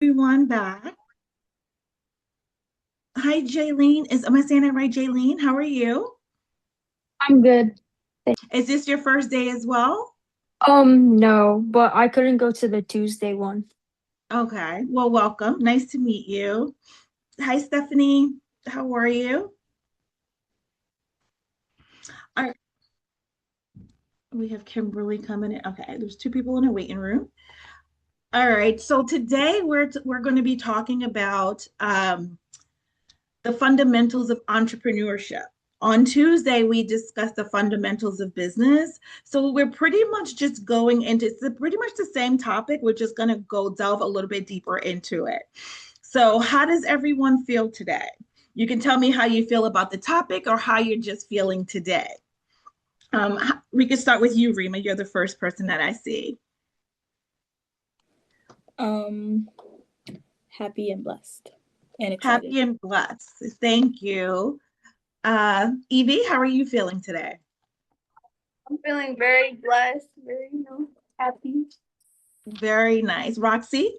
Everyone back. Hi, Jaylene. Am I saying that right, Jaylene? How are you? I'm good. Is this your first day as well? No, but I couldn't go to the Tuesday one. Okay. Well, welcome. Nice to meet you. Hi, Stephanie. How are you? All right. We have Kimberly coming in. Okay. There's two people in a waiting room. All right. So today we're going to be talking about the fundamentals of entrepreneurship. On Tuesday, we discussed the fundamentals of business. So we're pretty much just going into pretty much the same topic. We're just going to go delve a little bit deeper into it. So, how does everyone feel today? You can tell me how you feel about the topic or how you're just feeling today. We can start with you, Rima. You're the first person that I see. Um, Happy and blessed and excited. Happy and blessed. Thank you. Evie, how are you feeling today? I'm feeling very blessed, very, happy. Very nice. Roxy?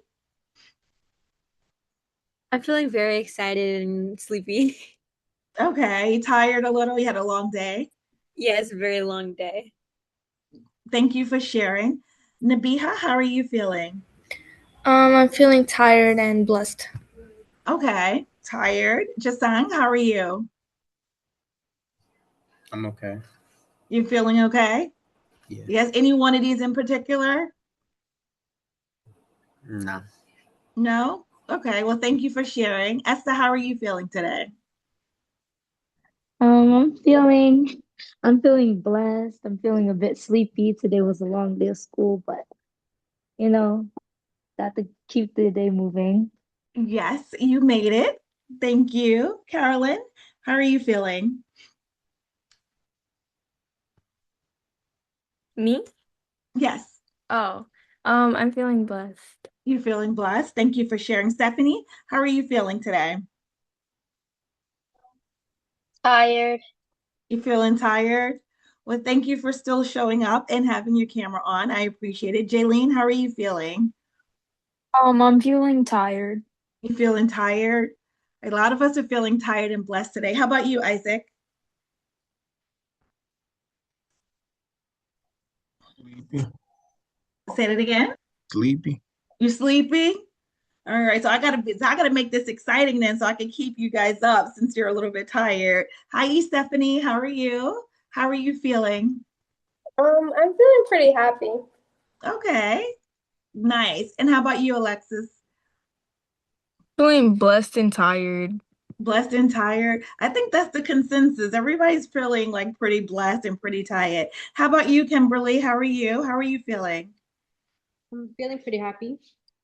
I'm feeling very excited and sleepy. Okay, tired a little. You had a long day. Yeah, it's a very long day. Thank you for sharing. Nabiha, how are you feeling? I'm feeling tired and blessed. Okay, tired. Jasang, how are you? I'm okay. You feeling okay? Yeah. Yes, any one of these in particular? No. No? Okay, well, thank you for sharing. Esther, how are you feeling today? Um, I'm feeling, I'm feeling blessed. I'm feeling a bit sleepy. Today was a long day of school, but you know, got to keep the day moving. Yes, you made it. Thank you. Carolyn, how are you feeling? Me? Yes, Oh, I'm feeling blessed. you're feeling blessed. Thank you for sharing. Stephanie, how are you feeling today? Tired. You feeling tired? Well, thank you for still showing up and having your camera on. I appreciate it. Jaylene, how are you feeling? I'm feeling tired. You feeling tired? A lot of us are feeling tired and blessed today. How about you, Isaac? Sleepy. Say it again. Sleepy. You sleepy? All right, so I gotta make this exciting then, so I can keep you guys up since you're a little bit tired. Hi, Stephanie. How are you? How are you feeling? I'm feeling pretty happy. Okay, nice. And how about you, Alexis? Feeling blessed and tired. Blessed and tired. I think that's the consensus. Everybody's feeling like pretty blessed and pretty tired. How about you, Kimberly? How are you? How are you feeling? I'm feeling pretty happy.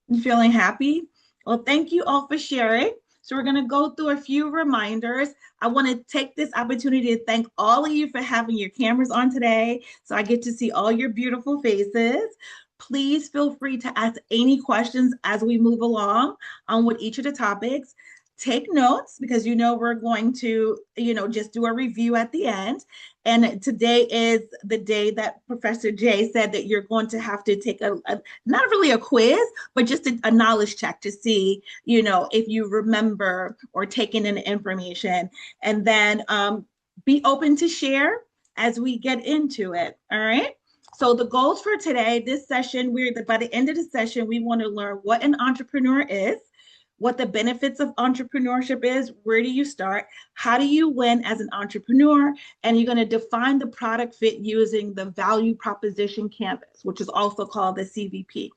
You feeling happy? Well, thank you all for sharing. So we're going to go through a few reminders. I want to take this opportunity to thank all of you for having your cameras on today so I get to see all your beautiful faces. Please feel free to ask any questions as we move along on with each of the topics. Take notes because we're going to, just do a review at the end. And today is the day that Professor Jay said that you're going to have to take not really a quiz, but just a knowledge check to see, if you remember or taken in information. And then be open to share as we get into it. All right. So the goals for today, this session, by the end of the session, we want to learn what an entrepreneur is, what the benefits of entrepreneurship is, where do you start, how do you win as an entrepreneur, and you're going to define the product fit using the value proposition canvas, which is also called the CVP.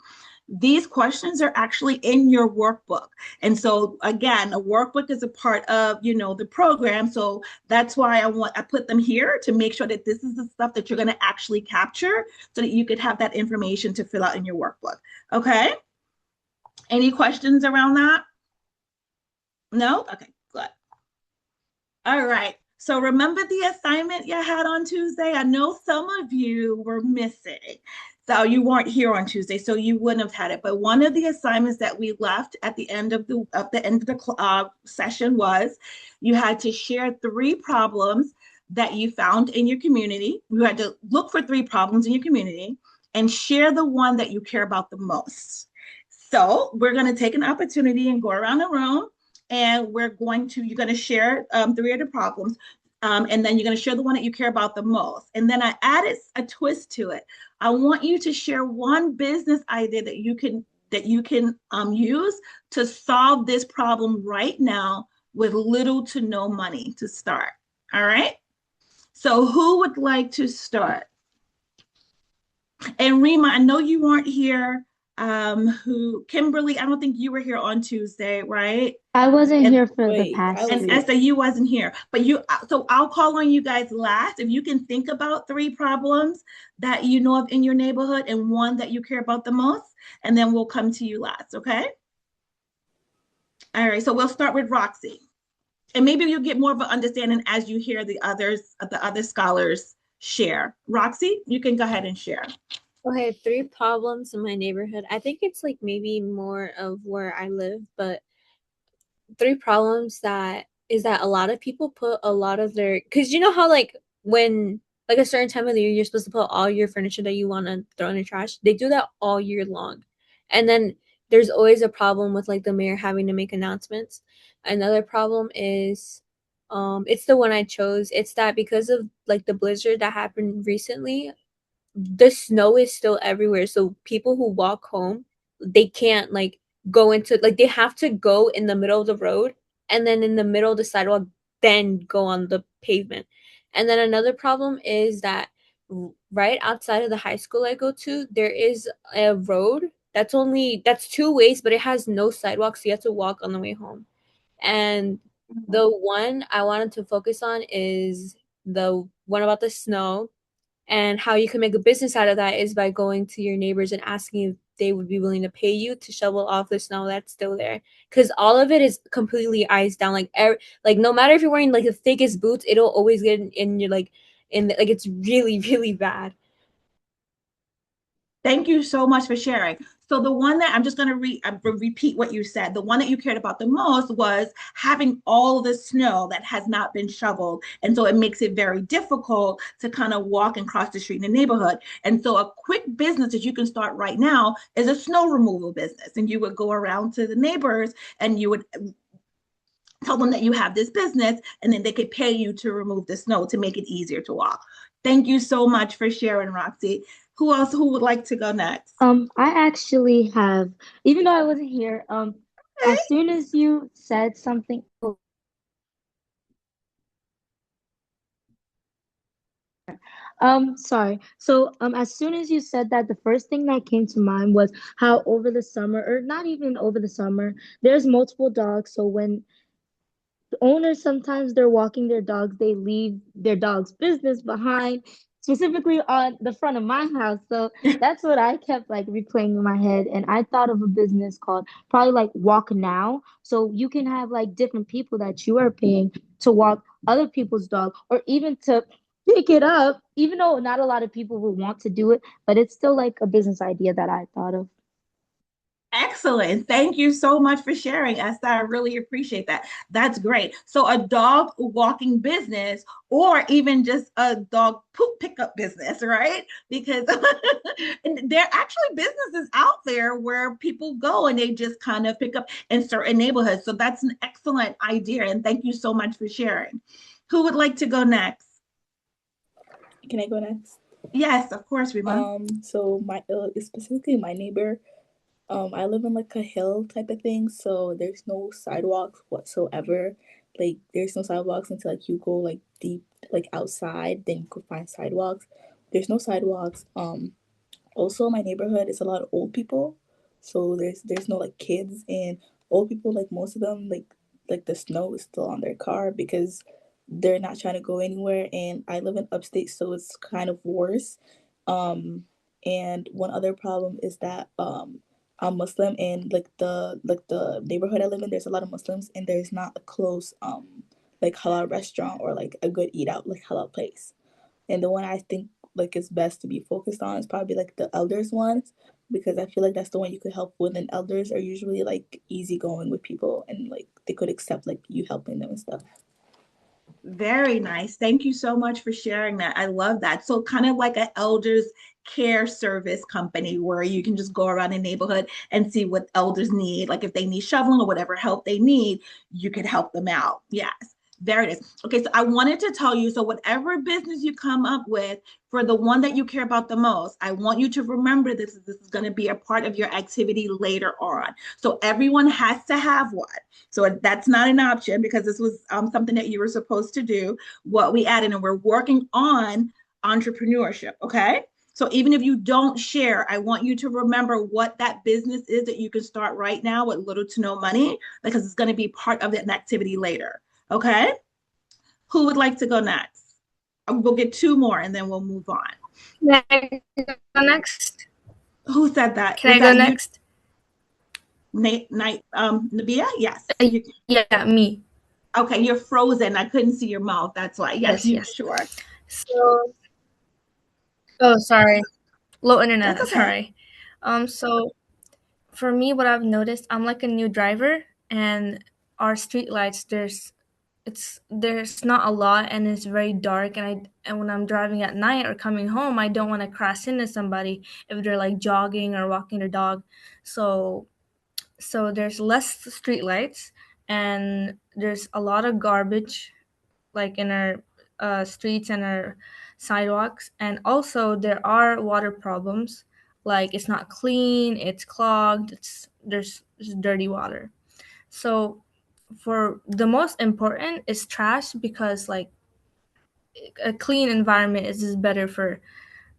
These questions are actually in your workbook. And so again, a workbook is a part of, the program. So that's why I put them here to make sure that this is the stuff that you're going to actually capture so that you could have that information to fill out in your workbook. Okay? Any questions around that? No? Okay, good. All right. So remember the assignment you had on Tuesday? I know some of you were missing. So you weren't here on Tuesday, so you wouldn't have had it. But one of the assignments that we left at the end of the session was you had to share three problems that you found in your community. You had to look for three problems in your community and share the one that you care about the most. So we're going to take an opportunity and go around the room, and you're going to share three of the problems. And then you're going to share the one that you care about the most. And then I added a twist to it. I want you to share one business idea that you can use to solve this problem right now with little to no money to start. All right. So who would like to start? And Rima, I know you weren't here. Kimberly, I don't think you were here on Tuesday, right? I wasn't And here for the Wait, I past was and three. here. Esther, you wasn't here, but so I'll call on you guys last. If you can think about three problems that you know of in your neighborhood and one that you care about the most, and then we'll come to you last, okay? All right, so we'll start with Roxy. And maybe you'll get more of an understanding as you hear the other scholars share. Roxy, you can go ahead and share. Okay, three problems in my neighborhood. I think it's like maybe more of where I live, but three problems that is that a lot of people put a lot of their, because you know how like when like a certain time of the year you're supposed to put all your furniture that you want to throw in the trash. They do that all year long, and then there's always a problem with like the mayor having to make announcements. Another problem is it's the one I chose. It's that because of like the blizzard that happened recently, the snow is still everywhere, so people who walk home, they can't like go into, like they have to go in the middle of the road, and then in the middle of the sidewalk, then go on the pavement. And then another problem is that right outside of the high school I go to, there is a road that's two ways, but it has no sidewalk, so you have to walk on the way home. And the one I wanted to focus on is the one about the snow, and how you can make a business out of that is by going to your neighbors and asking if they would be willing to pay you to shovel off the snow that's still there. Because all of it is completely iced down. Like no matter if you're wearing like the thickest boots, it'll always get in your like it's really really bad. Thank you so much for sharing. So the one that I'm just going to repeat what you said. The one that you cared about the most was having all the snow that has not been shoveled. And so it makes it very difficult to kind of walk and cross the street in the neighborhood. And so a quick business that you can start right now is a snow removal business. And you would go around to the neighbors and you would tell them that you have this business, and then they could pay you to remove the snow to make it easier to walk. Thank you so much for sharing, Roxy. Who would like to go next? I actually have, even though I wasn't here, Okay. as soon as you said something, sorry. So, as soon as you said that, the first thing that came to mind was how over the summer, or not even over the summer, there's multiple dogs. So when owners sometimes they're walking their dogs, they leave their dog's business behind, specifically on the front of my house. So that's what I kept like replaying in my head. And I thought of a business called probably like Walk Now. So you can have like different people that you are paying to walk other people's dog, or even to pick it up, even though not a lot of people will want to do it, but it's still like a business idea that I thought of. Excellent. Thank you so much for sharing, Esther. I really appreciate that. That's great. So, a dog walking business, or even just a dog poop pickup business, right? Because there are actually businesses out there where people go and they just kind of pick up in certain neighborhoods. So, that's an excellent idea. And thank you so much for sharing. Who would like to go next? Can I go next? Yes, of course, Rima. So specifically my neighbor, I live in like a hill type of thing, so there's no sidewalks whatsoever. Like there's no sidewalks until like you go like deep like outside, then you could find sidewalks. There's no sidewalks. Also my neighborhood is a lot of old people, so there's no like kids, and old people, like most of them, like the snow is still on their car because they're not trying to go anywhere. And I live in upstate, so it's kind of worse. And one other problem is that I'm Muslim, and like the neighborhood I live in, there's a lot of Muslims, and there's not a close like halal restaurant or like a good eat out like halal place. And the one I think like is best to be focused on is probably like the elders ones, because I feel like that's the one you could help with, and elders are usually like easygoing with people, and like they could accept like you helping them and stuff. Very nice. Thank you so much for sharing that. I love that. So kind of like an elders care service company where you can just go around the neighborhood and see what elders need. Like if they need shoveling or whatever help they need, you could help them out. Yes. There it is. Okay, so I wanted to tell you, so whatever business you come up with, for the one that you care about the most, I want you to remember this is going to be a part of your activity later on. So everyone has to have one. So that's not an option because this was something that you were supposed to do. What we added, and we're working on entrepreneurship. Okay. So even if you don't share, I want you to remember what that business is that you can start right now with little to no money because it's going to be part of an activity later. Okay. Who would like to go next? We'll get two more and then we'll move on. Can I go next? Who said that? Can I go next? Nabia? Yes. Yeah, me. Okay, you're frozen. I couldn't see your mouth. That's why. Yes, Yes. Sure. So, oh, sorry. Low internet. That's okay. Sorry. So for me, what I've noticed, I'm like a new driver, and our street lights, there's not a lot, and it's very dark, and when I'm driving at night or coming home, I don't want to crash into somebody if they're like jogging or walking their dog. So there's less street lights, and there's a lot of garbage like in our streets and our sidewalks, and also there are water problems, like it's not clean, it's clogged, there's dirty water. So for the most important is trash, because like a clean environment is just better for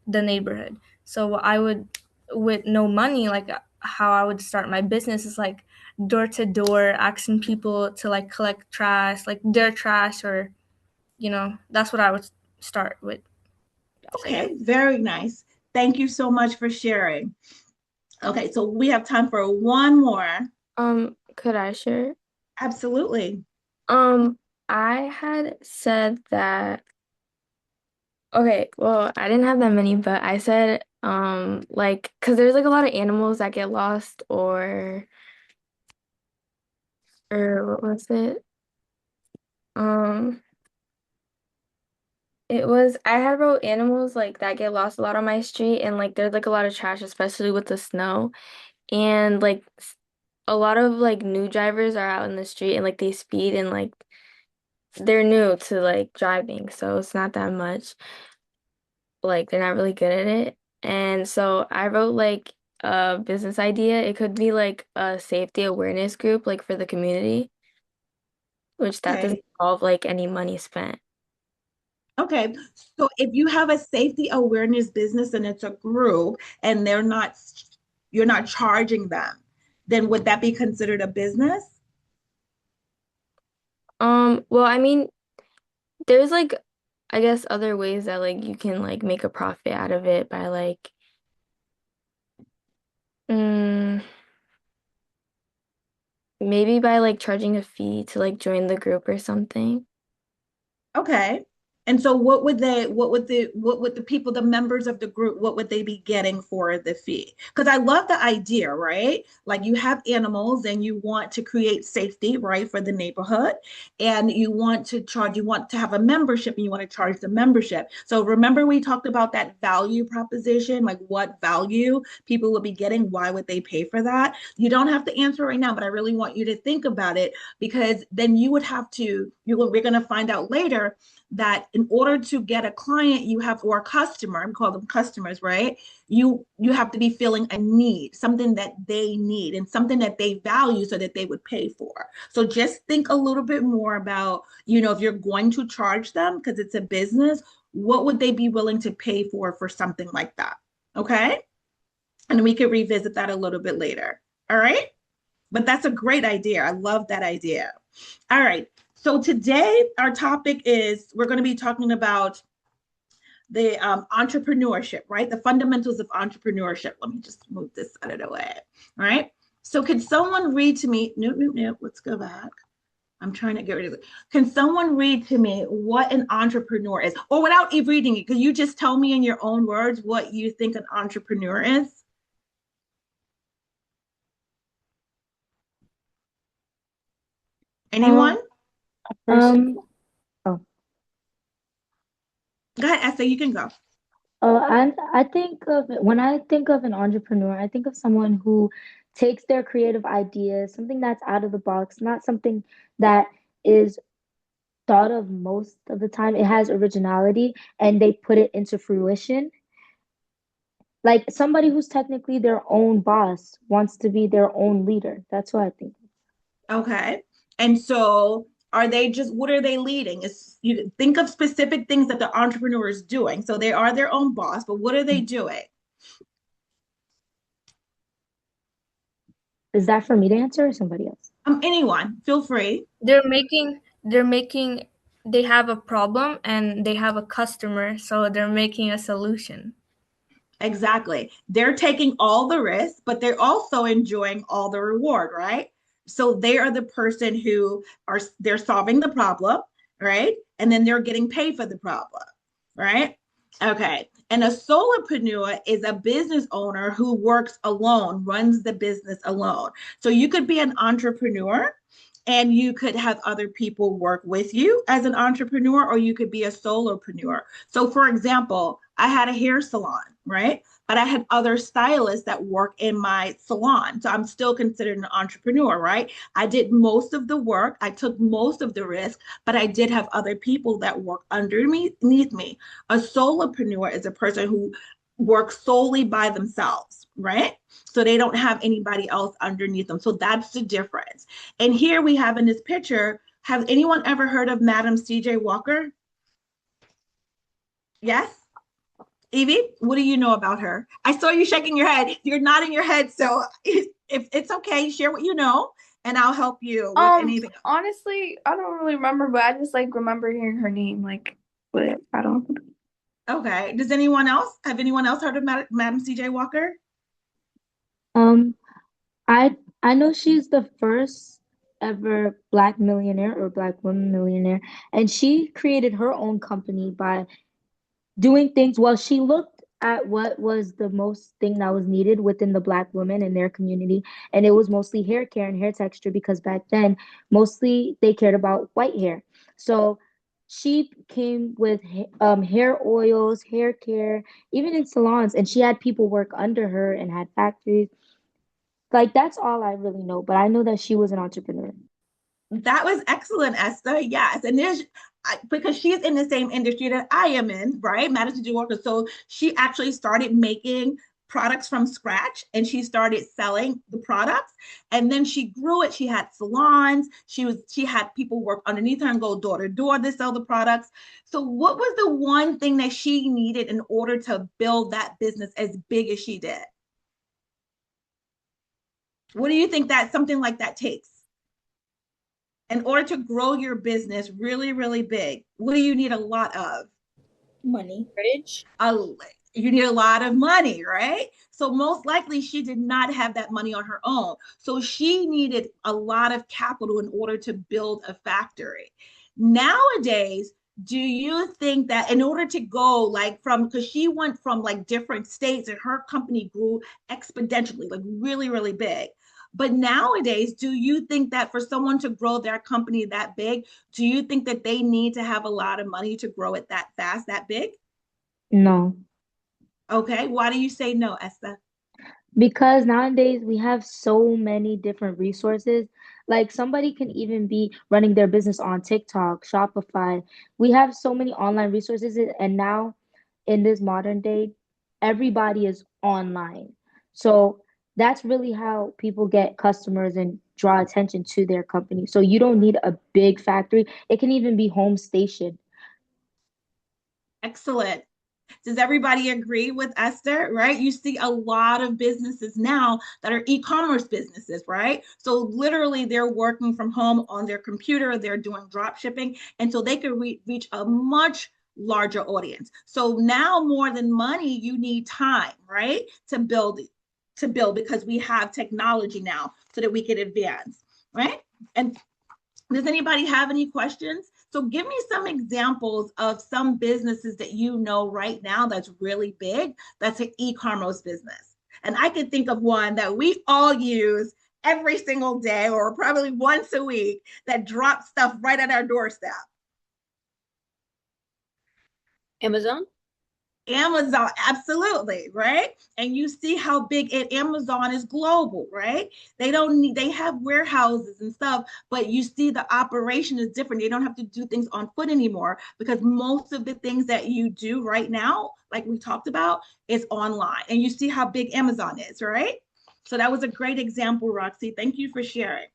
the neighborhood. So what I would, with no money, like how I would start my business is like door to door asking people to like collect trash, like their trash, or that's what I would start with. Okay, so, yeah. Very nice. Thank you so much for sharing. Okay, so we have time for one more. Could I share? Absolutely. I had said that. Okay, well, I didn't have that many, but I said, like, because there's like a lot of animals that get lost, or what was it? Um, I had wrote animals like that get lost a lot on my street, and like there's like a lot of trash, especially with the snow, and like a lot of like new drivers are out in the street and like they speed, and like they're new to like driving, so it's not that much. Like they're not really good at it. And so I wrote like a business idea. It could be like a safety awareness group, like for the community, which that doesn't involve like any money spent. Okay, so if you have a safety awareness business and it's a group and you're not charging them, then would that be considered a business? Well, I mean, there's like, I guess other ways that like you can like make a profit out of it by like, maybe by like charging a fee to like join the group or something. Okay. And so what would the people, the members of the group, what would they be getting for the fee? Because I love the idea, right? Like you have animals and you want to create safety, right, for the neighborhood. And you want to have a membership and you want to charge the membership. So remember we talked about that value proposition, like what value people would be getting, why would they pay for that? You don't have to answer right now, but I really want you to think about it because then you would have to, we're going to find out later that in order to get a client you have, or a customer, we call them customers, right, you have to be feeling a need, something that they need and something that they value so that they would pay for. So just think a little bit more about, if you're going to charge them because it's a business, what would they be willing to pay for something like that? Okay, and we could revisit that a little bit later. All right, but that's a great idea. I love that idea. All right. So today our topic is, we're going to be talking about the entrepreneurship, right? The fundamentals of entrepreneurship. Let me just move this out of the way. All right. So could someone read to me? No. Let's go back. I'm trying to get rid of it. Can someone read to me what an entrepreneur is? Or without even reading it, could you just tell me in your own words what you think an entrepreneur is? Anyone? Um, Go ahead, Esther, you can go. And I think of when I think of an entrepreneur, I think of someone who takes their creative ideas, something that's out of the box, not something that is thought of most of the time. It has originality and they put it into fruition. Like somebody who's technically their own boss wants to be their own leader. That's what I think. Okay. And so are they just, what are they leading? Is you think of specific things that the entrepreneur is doing. So they are their own boss, but what are they doing? Is that for me to answer or somebody else? Anyone, feel free. They're making they have a problem and they have a customer, so they're making a solution. Exactly. They're taking all the risk, but they're also enjoying all the reward, right? So they are the person who are they're solving the problem, right? And then they're getting paid for the problem, right? Okay. And a solopreneur is a business owner who works alone, runs the business alone. So you could be an entrepreneur and you could have other people work with you as an entrepreneur, or you could be a solopreneur. So, for example, I had a hair salon, right? But I had other stylists that work in my salon. So I'm still considered an entrepreneur, right? I did most of the work, I took most of the risk, but I did have other people that work underneath me. A solopreneur is a person who works solely by themselves, right? So they don't have anybody else underneath them. So that's the difference. And here we have in this picture, have anyone ever heard of Madam C.J. Walker? Yes? Evie, what do you know about her? I saw you shaking your head. You're nodding your head. So if it's okay, share what you know, and I'll help you with anything. Honestly, I don't really remember, but I just like remember hearing her name, like, but I don't. Okay. Does anyone else have anyone else heard of Madam C.J. Walker? Um, I I know she's the first ever black millionaire or black woman millionaire, and she created her own company by doing things. Well, she looked at what was the most thing that was needed within the black women in their community, and it was mostly hair care and hair texture because back then mostly they cared about white hair. So she came with hair oils, hair care, even in salons, and she had people work under her and had factories. Like that's all I really know, but I know that she was an entrepreneur. That was excellent, Esther. Yes. And there's because she's in the same industry that I am in, right? Madison G. Walker. So she actually started making products from scratch and she started selling the products and then she grew it. She had salons, she had people work underneath her and go door to door to sell the products. So what was the one thing that she needed in order to build that business as big as she did? What do you think that something like that takes? In order to grow your business really, really big, what do you need a lot of? Money. Bridge. You need a lot of money, right? So most likely she did not have that money on her own. So she needed a lot of capital in order to build a factory. Nowadays, do you think that in order to go like from, because she went from like different states and her company grew exponentially, like really, really big. But nowadays, do you think that for someone to grow their company that big, do you think that they need to have a lot of money to grow it that fast, that big? No. Okay, why do you say no, Esther? Because nowadays we have so many different resources. Like somebody can even be running their business on TikTok, Shopify. We have so many online resources, and now in this modern day, everybody is online. So that's really how people get customers and draw attention to their company. So you don't need a big factory. It can even be home station. Excellent. Does everybody agree with Esther, right? You see a lot of businesses now that are e-commerce businesses, right? So literally they're working from home on their computer, they're doing drop shipping, and so they can reach a much larger audience. So now more than money, you need time, right? To build because we have technology now so that we can advance, right? And does anybody have any questions? So give me some examples of some businesses that you know right now that's really big, that's an e-commerce business. And I can think of one that we all use every single day or probably once a week that drops stuff right at our doorstep. Amazon. Amazon, absolutely, right? And you see how big Amazon is global, right? They don't need, they have warehouses and stuff, but you see the operation is different. They don't have to do things on foot anymore because most of the things that you do right now, like we talked about, is online. And you see how big Amazon is, right? So that was a great example, Roxy. Thank you for sharing.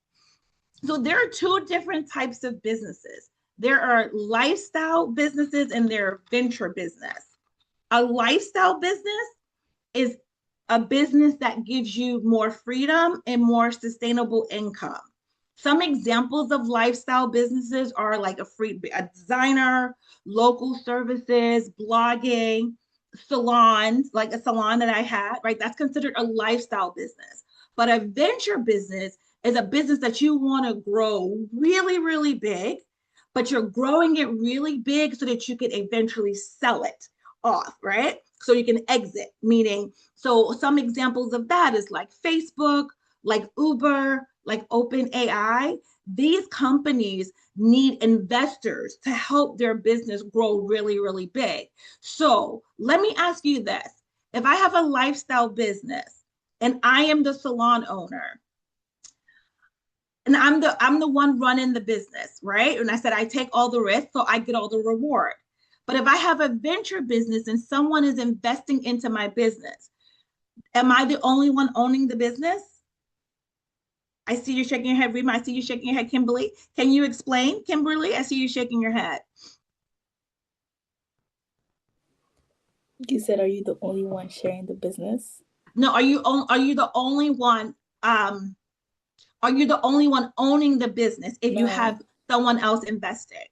So there are two different types of businesses. There are lifestyle businesses and there are venture business. A lifestyle business is a business that gives you more freedom and more sustainable income. Some examples of lifestyle businesses are like a designer, local services, blogging, salons, like a salon that I had, right? That's considered a lifestyle business. But a venture business is a business that you want to grow really, really big, but you're growing it really big so that you can eventually sell it off, right? So you can exit, meaning, so some examples of that is like Facebook, like Uber, like OpenAI. These companies need investors to help their business grow really, really big. So let me ask you this. If I have a lifestyle business and I am the salon owner, and I'm the one running the business, right? And I said I take all the risk, so I get all the reward. But if I have a venture business and someone is investing into my business, am I the only one owning the business? I see you shaking your head, Rima. I see you shaking your head, Kimberly. Can you explain, Kimberly? I see you shaking your head. You said, are you the only one sharing the business? No, are you the only one? Are you the only one owning the business if you No, have someone else invested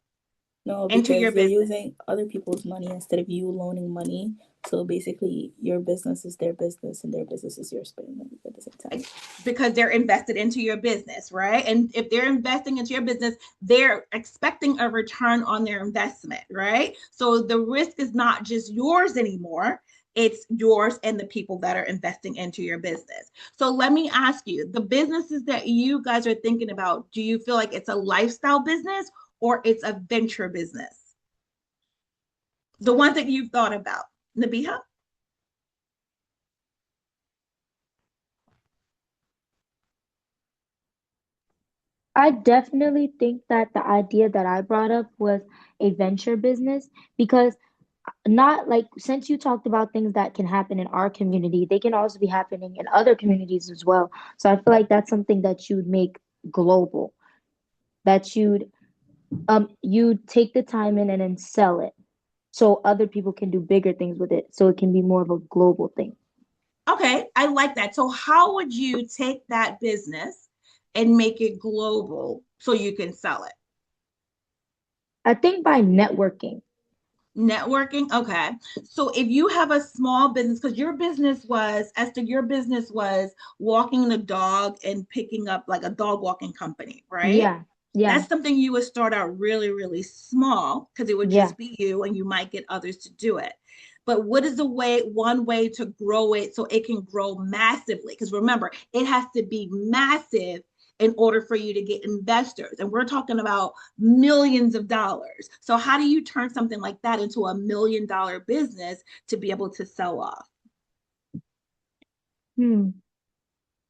no, into your because you're business? using other people's money instead of you loaning money. So basically, your business is their business, and their business is your spending money at the same time. Because they're invested into your business, right? And if they're investing into your business, they're expecting a return on their investment, right? So the risk is not just yours anymore. It's yours and the people that are investing into your business. So let me ask you, the businesses that you guys are thinking about, do you feel like it's a lifestyle business or it's a venture business? The ones that you've thought about, Nabiha? I definitely think that the idea that I brought up was a venture business because not like since you talked about things that can happen in our community, they can also be happening in other communities as well. So I feel like that's something that you'd make global, that you'd take the time in and then sell it so other people can do bigger things with it. So it can be more of a global thing. Okay, I like that. So, how would you take that business and make it global so you can sell it? I think by networking. Networking. Okay. So, if you have a small business, because your business was, Esther, your business was walking the dog and picking up like a dog walking company, right? Yeah. Yeah. That's something you would start out really, really small because it would Yeah. just be you and you might get others to do it. But what is the way, one way to grow it so it can grow massively? Because remember, it has to be massive in order for you to get investors. And we're talking about millions of dollars. So, how do you turn something like that into $1 million business to be able to sell off? Hmm.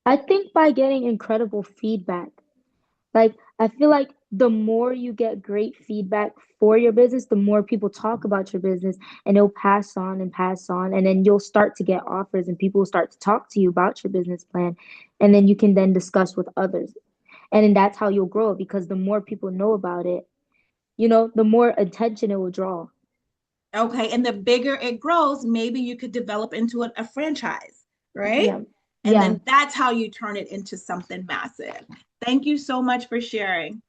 I think by getting incredible feedback. Like, I feel like the more you get great feedback for your business, the more people talk about your business and it'll pass on and pass on. And then you'll start to get offers and people will start to talk to you about your business plan. And then you can then discuss with others. And then that's how you'll grow because the more people know about it, the more attention it will draw. Okay. And the bigger it grows, maybe you could develop into a franchise, right? Yeah. And Yeah. then that's how you turn it into something massive. Thank you so much for sharing.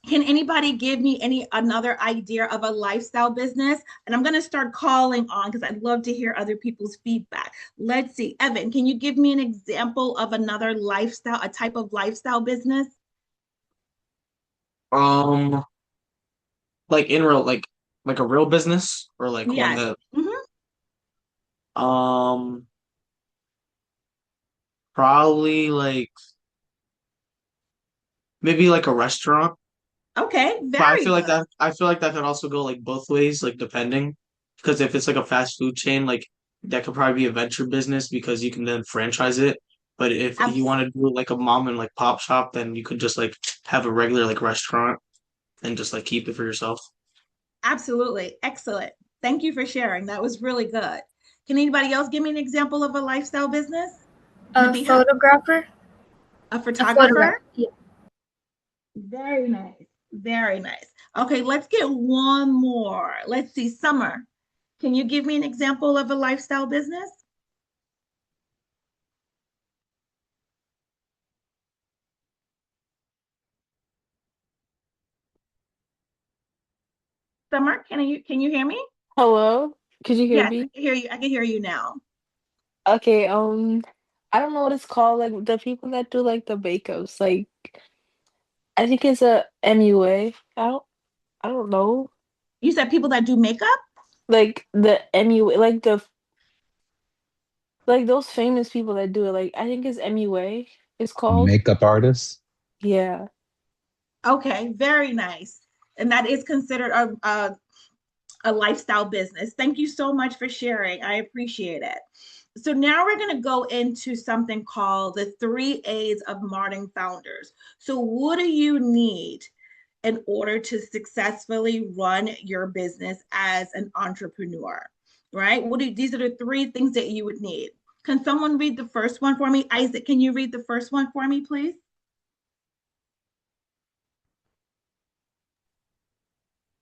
Can anybody give me any another idea of a lifestyle business? And I'm going to start calling on because I'd love to hear other people's feedback. Let's see. Evan, can you give me an example of another lifestyle, a type of lifestyle business? Um, like in real, like a real business or like one Yes. that, Mhm. um, probably like maybe like a restaurant. Okay, But very good. I feel like that could also go like both ways, like depending. because if it's like a fast food chain, like that could probably be a venture business because you can then franchise it. But if you Abs- want to do it like a mom and like pop shop, then you could just like have a regular like restaurant and just like keep it for yourself. Absolutely. Excellent. Thank you for sharing. That was really good. Can anybody else give me an example of a lifestyle business? A Nabiha? photographer. A A photograph. photographer? Yeah. Very nice. Very nice. Okay, let's get one more. Let's see. Summer, can you give me an example of a lifestyle business? Summer, can you hear me? Hello? Could you hear Yes, I me? can hear you. I can hear you now. Okay, I don't know what it's called, like the people that do like the makeups, like I think it's a MUA. I don't know. You said people that do makeup? Like the MUA, like those famous people that do it, like I think it's MUA it's called. Makeup artist. Yeah. Okay, very nice. And that is considered a lifestyle business. Thank you so much for sharing. I appreciate it. So now we're going to go into something called the 3 A's of modern founders. So what do you need in order to successfully run your business as an entrepreneur? Right? These are the 3 things that you would need. Can someone read the first one for me? Isaac, can you read the first one for me, please?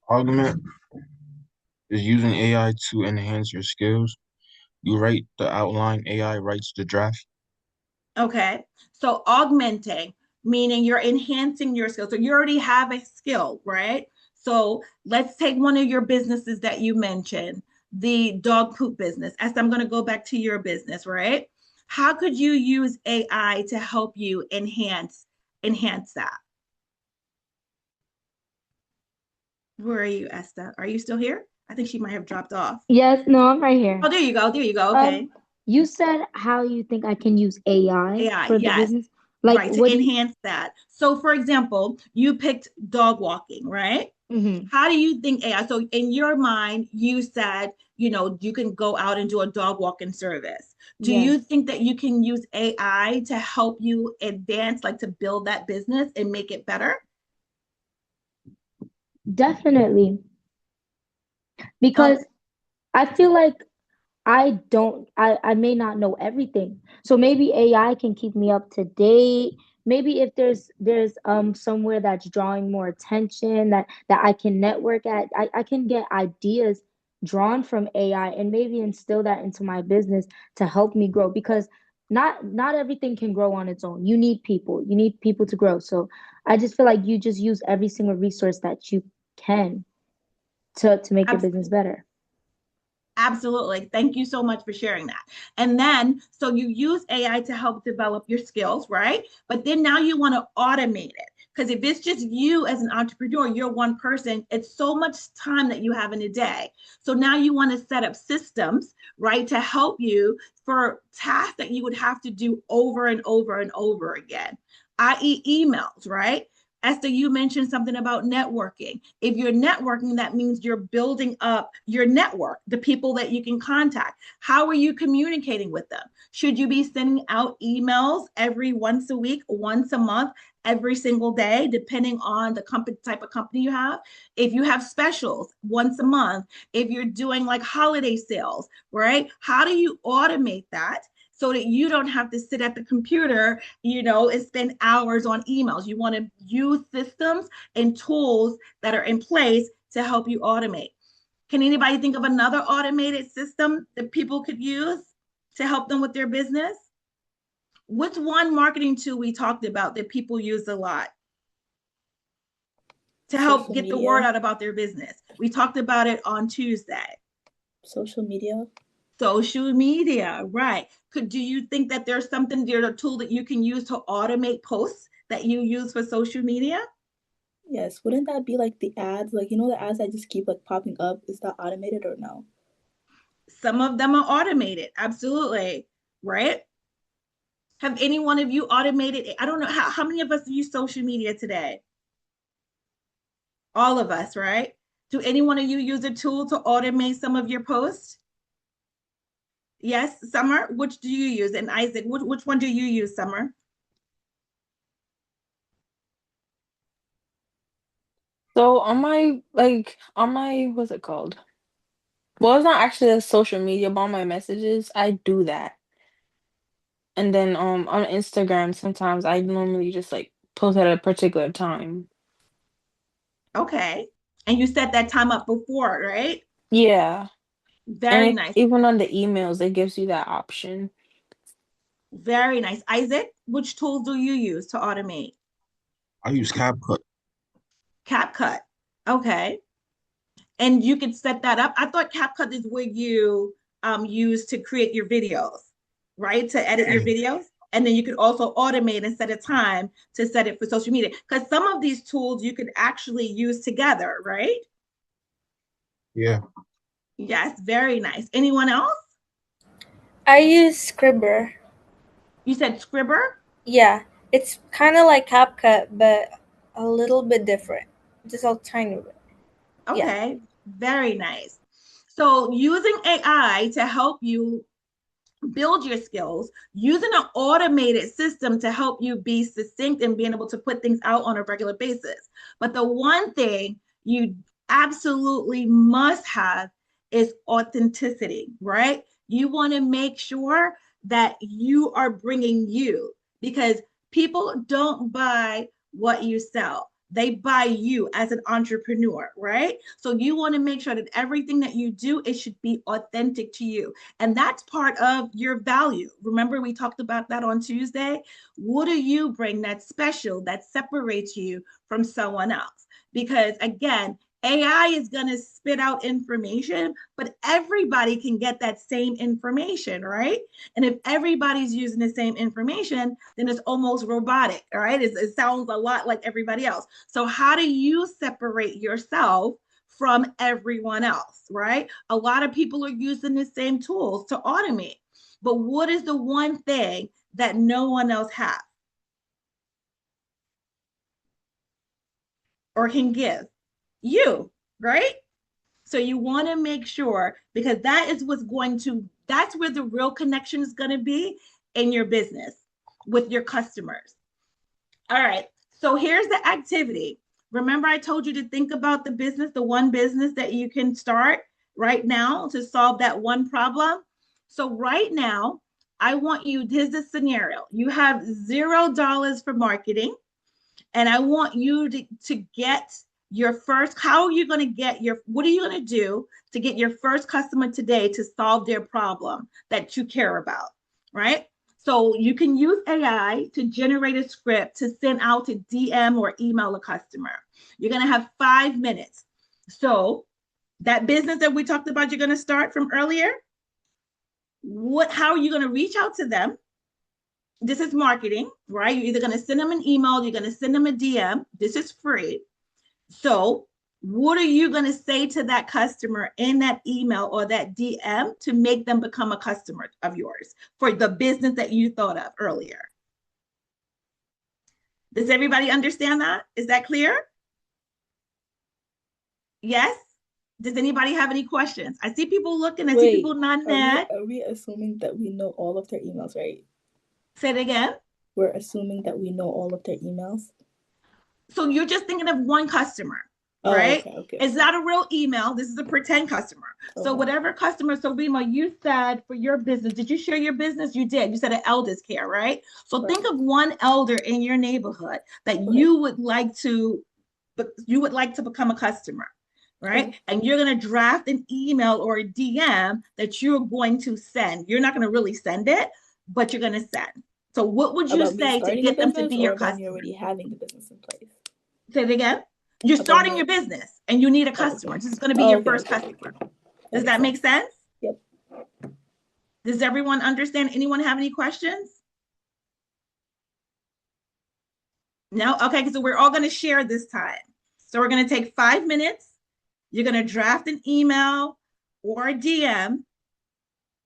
Augment is using AI to enhance your skills. You write the outline, AI writes the draft. Okay. So augmenting, meaning you're enhancing your skill. So you already have a skill, right? So let's take one of your businesses that you mentioned, the dog poop business. As I'm going to go back to your business, right? How could you use AI to help you enhance that? Where are you, Esther? Are you still here? I think she might have dropped off. Yes, no, I'm right Oh, here. there you go. There you go. Um, Okay. you said how you think I can use AI AI, for the yes. business. Like, Right, to what do you? enhance that. So, for example, you picked dog walking, right? Mhm. How do you think AI? So, in your mind, you said, you can go out and do a dog walking service. Do you Yes, think that you can use AI to help you advance, like to build that business and make it better? definitely. Oh, Because I feel like I may not know everything. So maybe AI can keep me up to date. Maybe if there's somewhere that's drawing more attention that I can network at, I can get ideas drawn from AI and maybe instill that into my business to help me grow because not everything can grow on its own. You need people. You need people to grow. So I just feel like you just use every single resource that you can to make your business better. absolutely. Thank you so much for sharing that. And then, so you use AI to help develop your skills, right? But then now you want to automate it. Because if it's just you as an entrepreneur, you're one person, it's so much time that you have in a day. So now you want to set up systems, right, to help you for tasks that you would have to do over and over and over again, i.e., emails, right? Esther, you mentioned something about networking. If you're networking, that means you're building up your network, the people that you can contact. How are you communicating with them? Should you be sending out emails every once a week, once a month, every single day, depending on the company type of company you have? If you have specials once a month, if you're doing like holiday sales, right? How do you automate that? So that you don't have to sit at the computer, and spend hours on emails. You want to use systems and tools that are in place to help you automate. Can anybody think of another automated system that people could use to help them with their business? What's one marketing tool we talked about that people use a lot to help Social get the word media. out about their business? We talked about it on Tuesday. Social media. Social media, right. Do you think that there's a tool that you can use to automate posts that you use for social media? Yes, wouldn't that be like the ads? Like, the ads that just keep like popping up? Is that automated or no? Some of them are automated, absolutely, right? Have any one of you automated? I don't know how many of us use social media today? All of us, right? Do any one of you use a tool to automate some of your posts? Yes, Summer, which do you use? And Isaac, which one do you use, Summer? So on my what's it called? Well, it's not actually a social media, but on my messages, I do that. And then on Instagram, sometimes I normally just like post at a particular time. Okay. And you set that time up before, right? Yeah. And Very nice. even on the emails, it gives you that option. Very nice. Isaac, which tools do you use to automate? I use CapCut. CapCut. Okay. And you can set that up. I thought CapCut is where you use to create your videos, right? To edit your videos. And then you could also automate and set a time to set it for social media. Because some of these tools you could actually use together, right? Yeah. Yes, very nice. Anyone else? I use Scribber. You said Scribber? Yeah, it's kind of like CapCut, but a little bit different. Just a tiny bit. Yeah. Okay, very nice. So using AI to help you build your skills, using an automated system to help you be succinct and being able to put things out on a regular basis. But the one thing you absolutely must have is authenticity, right? You want to make sure that you are bringing you, because people don't buy what you sell. They buy you as an entrepreneur, right? So you want to make sure that everything that you do, it should be authentic to you. And that's part of your value. Remember, we talked about that on Tuesday. What do you bring that's special, that separates you from someone else? Because again, AI is going to spit out information, but everybody can get that same information, right? And if everybody's using the same information, then it's almost robotic, all right? It sounds a lot like everybody else. So, how do you separate yourself from everyone else, right? A lot of people are using the same tools to automate. But what is the one thing that no one else has or can give? You, right? So you want to make sure, because that is what's going to, that's where the real connection is going to be in your business with your customers. All right. So here's the activity. Remember, I told you to think about the business, the one business that you can start right now to solve that one problem. So right now, I want you, here's the scenario. You have $0 for marketing, and I want you to get your first, how are you going to get your, what are you going to do to get your first customer today to solve their problem that you care about, right? So you can use AI to generate a script to send out to DM or email a customer. You're going to have 5 minutes. So that business that we talked about, you're going to start from earlier. How are you going to reach out to them? This is marketing, right? You're either going to send them an email, you're going to send them a DM. This is free. So what are you going to say to that customer in that email or that DM to make them become a customer of yours for the business that you thought of earlier? Does everybody understand that? Is that clear? Yes? Does anybody have any questions? I see people looking. I see people nodding head. Are we assuming that we know all of their emails, right? Say it again. We're assuming that we know all of their emails. So you're just thinking of one customer, Oh, right? okay. It's not a real email. This is a pretend customer. Okay. So whatever customer, so Rima, you said for your business, did you share your business? You did. You said an elders care, right? So think of one elder in your neighborhood that you would like to become a customer, right? Okay. And you're going to draft an email or a DM that you're going to send. You're not going to really send it, but you're going to send. So what would you say to get them to be your customer? Me already having the business in place? Say it again. You're starting your business and you need a customer. This is going to be your first customer. Does that make sense? Yep. Does everyone understand? Anyone have any questions? No? Okay, so we're all going to share this time. So we're going to take 5 minutes. You're going to draft an email or a DM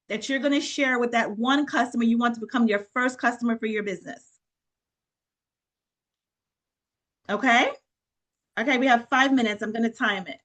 that you're going to share with that one customer you want to become your first customer for your business. Okay? Okay, we have 5 minutes. I'm going to time it.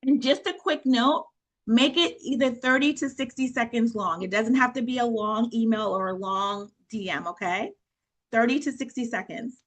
And just a quick note, make it either 30 to 60 seconds long. It doesn't have to be a long email or a long DM, okay? 30 to 60 seconds.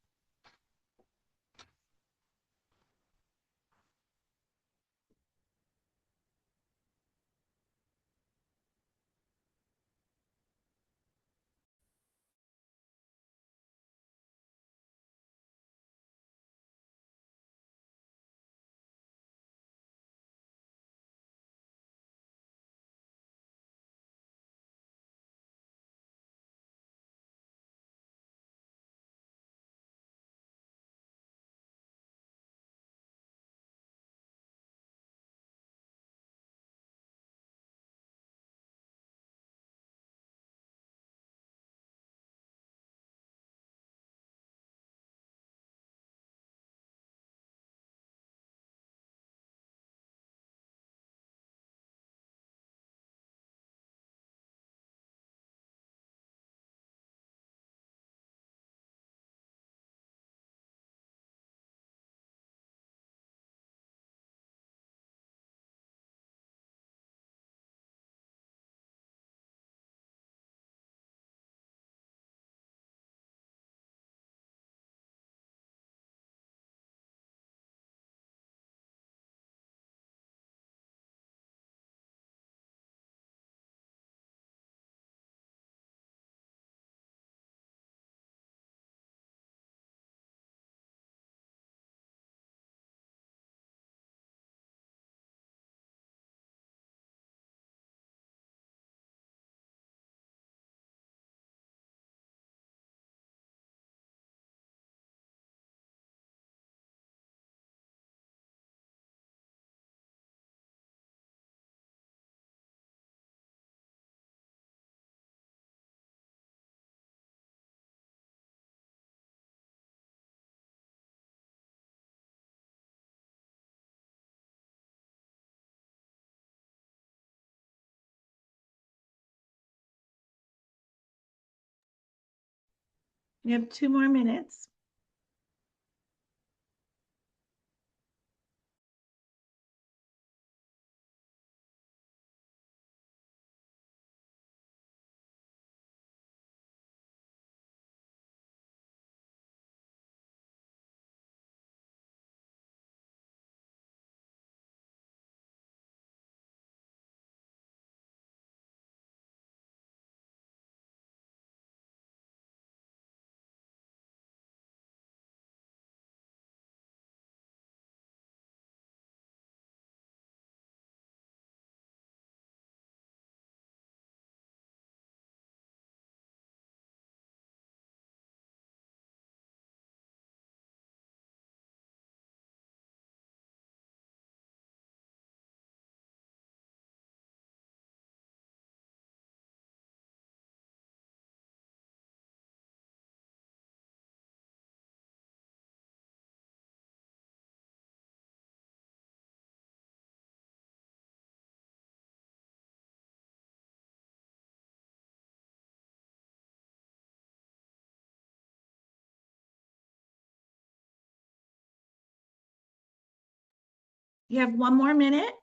You have 2 more minutes. You have 1 more minute.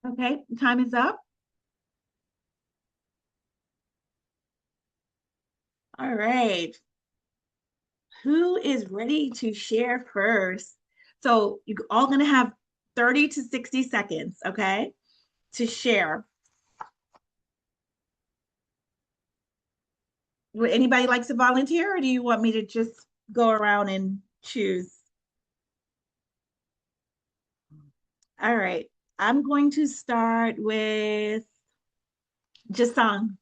Okay, time is up. All right. Who is ready to share first? So you're all going to have 30 to 60 seconds, okay, to share. Would anybody like to volunteer, or do you want me to just go around and choose. All right. I'm going to start with Jasang.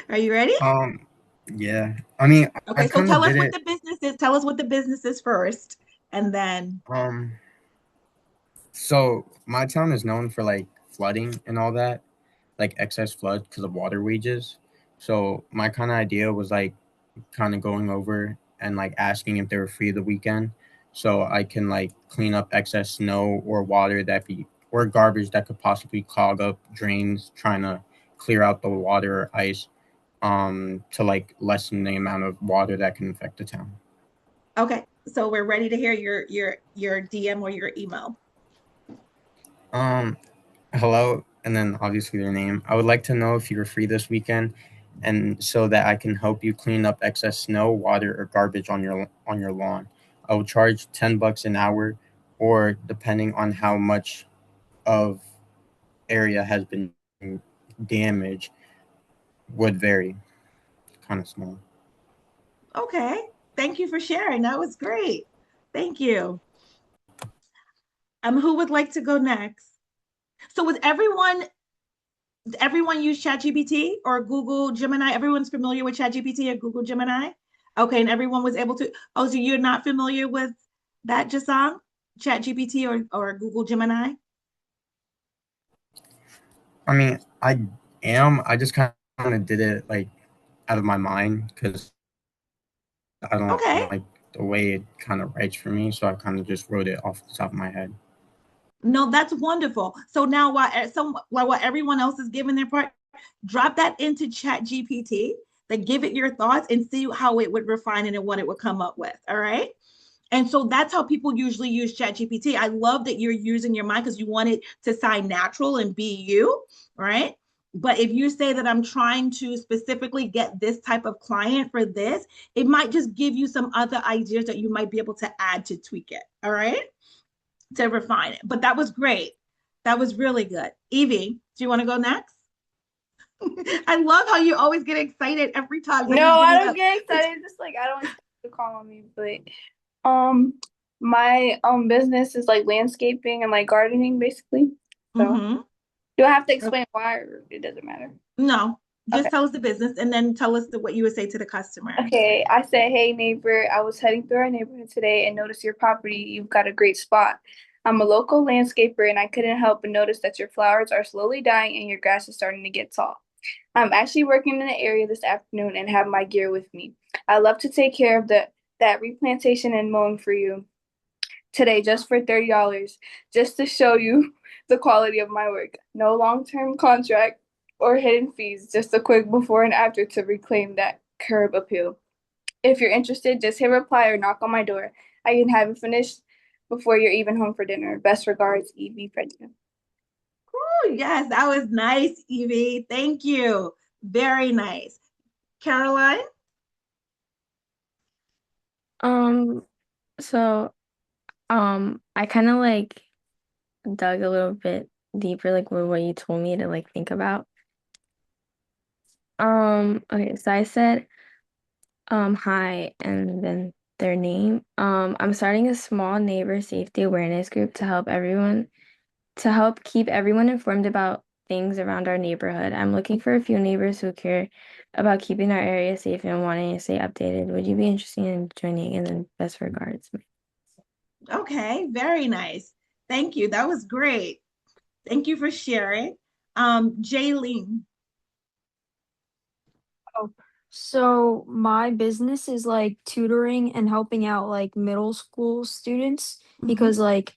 Are you ready? Yeah. I mean, I Okay, so kind of tell us did what it. the business is. Tell us what the business is first, and then Um, so my town is known for like flooding and all that, like excess flood because of water wages. So my kind of idea was like kind of going over and like asking if they were free the weekend, so I can like clean up excess snow or water that be or garbage that could possibly clog up drains, trying to clear out the water or ice, to like lessen the amount of water that can affect the town. okay. So we're ready to hear your DM or your email. Um, Hello, and then obviously their name. I would like to know if you're free this weekend, and so that I can help you clean up excess snow, water, or garbage on your lawn. I will charge $10 an hour, or depending on how much of area has been damaged, would vary. Kind of small. Okay. Thank you for sharing. That was great. Thank you. Who would like to go next? So was everyone use ChatGPT or Google Gemini? Everyone's familiar with ChatGPT or Google Gemini? Okay, and everyone was able to. Oh, so you're not familiar with that, Jasang? ChatGPT or Google Gemini? I mean, I am. I just kind of did it like out of my mind because I don't Okay. like the way it kind of writes for me, so I kind of just wrote it off the top of my head. No, that's wonderful. So now while everyone else is giving their part, drop that into Chat GPT, then give it your thoughts and see how it would refine it and what it would come up with. All right. And so that's how people usually use Chat GPT. I love that you're using your mind because you want it to sound natural and be you, right? But if you say that I'm trying to specifically get this type of client for this, it might just give you some other ideas that you might be able to add to tweak it. All right. To refine it. But that was great. That was really good. Evie, do you want to go next? I love how you always get excited every time. Like No, you're I getting don't up. get excited. Just like I don't expect you to call on me, but my business is like landscaping and like gardening basically. So Mm-hmm. do I have to explain why, or it doesn't matter? No, just Okay. tell us the business and then tell us what you would say to the customer. Okay, I said, hey neighbor, I was heading through our neighborhood today and noticed your property. You've got a great spot. I'm a local landscaper and I couldn't help but notice that your flowers are slowly dying and your grass is starting to get tall. I'm actually working in the area this afternoon and have my gear with me. I love to take care of that replantation and mowing for you today just for $30, just to show you the quality of my work. No long-term contract or hidden fees, just a quick before and after to reclaim that curb appeal. If you're interested, just hit reply or knock on my door. I can have it finished before you're even home for dinner. Best regards, Evie Frederick. Oh, yes, that was nice, Evie. Thank you. Very nice. Caroline? Um, so I kind of like dug a little bit deeper, like with what you told me to like think about. Okay, so I said hi and then their name. I'm starting a small neighbor safety awareness group to help keep everyone informed about things around our neighborhood. I'm looking for a few neighbors who care about keeping our area safe and wanting to stay updated. Would you be interested in joining? And then best regards. Okay, very nice. Thank you. That was great. Thank you for sharing. Jaylene. Oh, so my business is like tutoring and helping out like middle school students Mhm. because like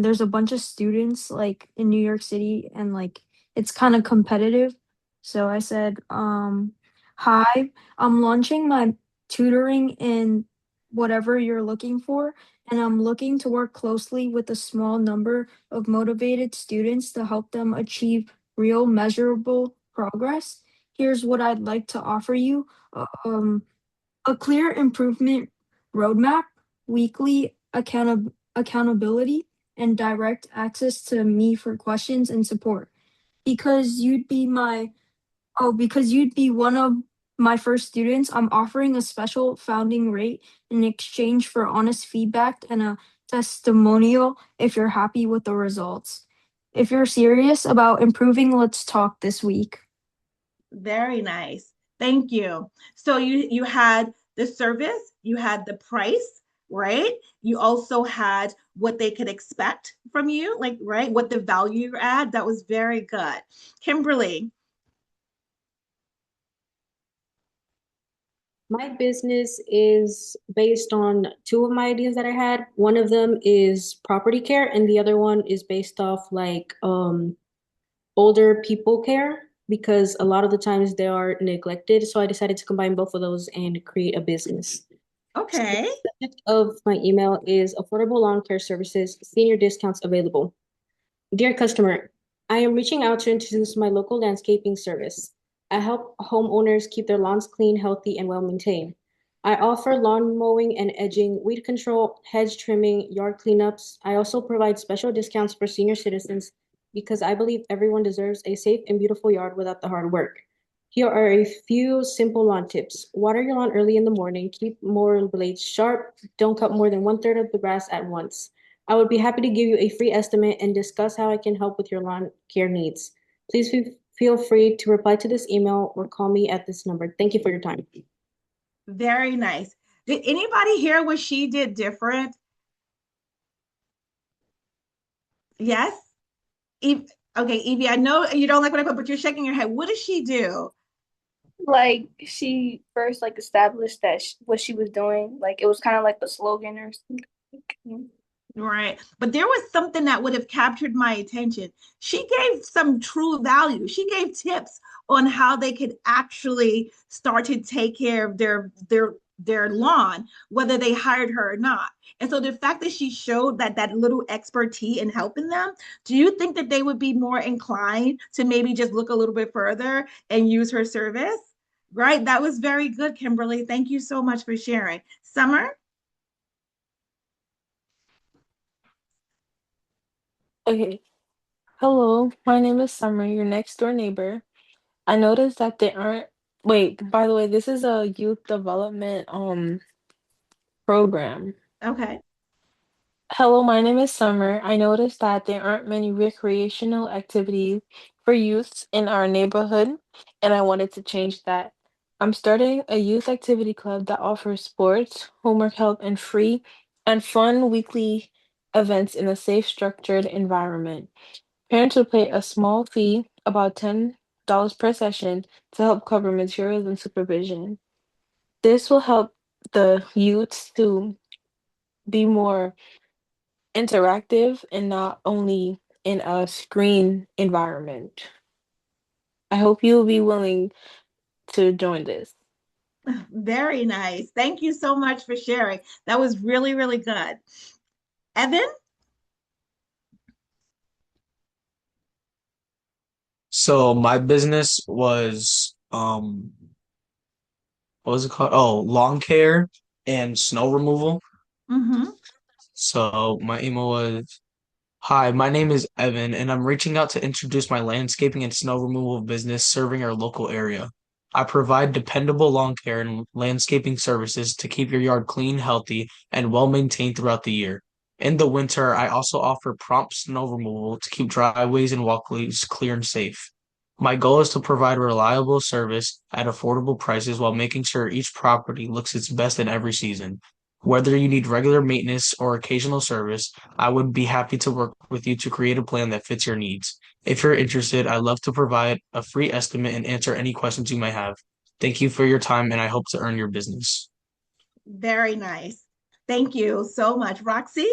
there's a bunch of students like in New York City and like it's kind of competitive. So I said, hi, I'm launching my tutoring in whatever you're looking for, and I'm looking to work closely with a small number of motivated students to help them achieve real measurable progress. Here's what I'd like to offer you. A clear improvement roadmap, weekly accountability, and direct access to me for questions and support. Because you'd be my because you'd be one of my first students, I'm offering a special founding rate in exchange for honest feedback and a testimonial if you're happy with the results. If you're serious about improving, let's talk this week. Very nice. Thank you. So you had the service, you had the price, right? You also had what they could expect from you, like, right? What the value you add. That was very good. Kimberly. My business is based on two of my ideas that I had. One of them is property care, and the other one is based off like older people care because a lot of the times they are neglected. So I decided to combine both of those and create a business. So the Okay. subject of my email is affordable lawn care services, senior discounts available. Dear customer, I am reaching out to introduce my local landscaping service. I help homeowners keep their lawns clean, healthy, and well maintained. I offer lawn mowing and edging, weed control, hedge trimming, yard cleanups. I also provide special discounts for senior citizens because I believe everyone deserves a safe and beautiful yard without the hard work. Here are a few simple lawn tips. Water your lawn early in the morning, keep mower blades sharp, don't cut more than 1/3 of the grass at once. I would be happy to give you a free estimate and discuss how I can help with your lawn care needs. Please feel free to reply to this email or call me at this number. Thank you for your time. Very nice. Did anybody hear what she did different? Yes? Eve, okay, Evie, I know you don't like what I put, but you're shaking your head. What did she do? Like she first like established that what she was doing, like it was kind of like a slogan or something. Right. But there was something that would have captured my attention. She gave some true value. She gave tips on how they could actually start to take care of their lawn, whether they hired her or not. And so the fact that she showed that little expertise in helping them, do you think that they would be more inclined to maybe just look a little bit further and use her service? Right? That was very good, Kimberly. Thank you so much for sharing. Summer? Okay. Hello, my name is Summer, your next door neighbor. I noticed that they aren't. Wait, by the way, this is a youth development program. Okay. Hello, my name is Summer. I noticed that there aren't many recreational activities for youths in our neighborhood, and I wanted to change that. I'm starting a youth activity club that offers sports, homework help, and free and fun weekly events in a safe, structured environment. Parents will pay a small fee, about $10 per session, to help cover materials and supervision. This will help the youths to be more interactive and not only in a screen environment. I hope you'll be willing to join this. Very nice. Thank you so much for sharing. That was really, really good. Evan? So my business was what was it called? Oh, lawn care and snow removal. Mm-hmm. So my email was, hi, my name is Evan, and I'm reaching out to introduce my landscaping and snow removal business serving our local area. I provide dependable lawn care and landscaping services to keep your yard clean, healthy, and well maintained throughout the year. In the winter, I also offer prompt snow removal to keep driveways and walkways clear and safe. My goal is to provide reliable service at affordable prices while making sure each property looks its best in every season. Whether you need regular maintenance or occasional service, I would be happy to work with you to create a plan that fits your needs. If you're interested, I'd love to provide a free estimate and answer any questions you might have. Thank you for your time, and I hope to earn your business. Very nice. Thank you so much. Roxy?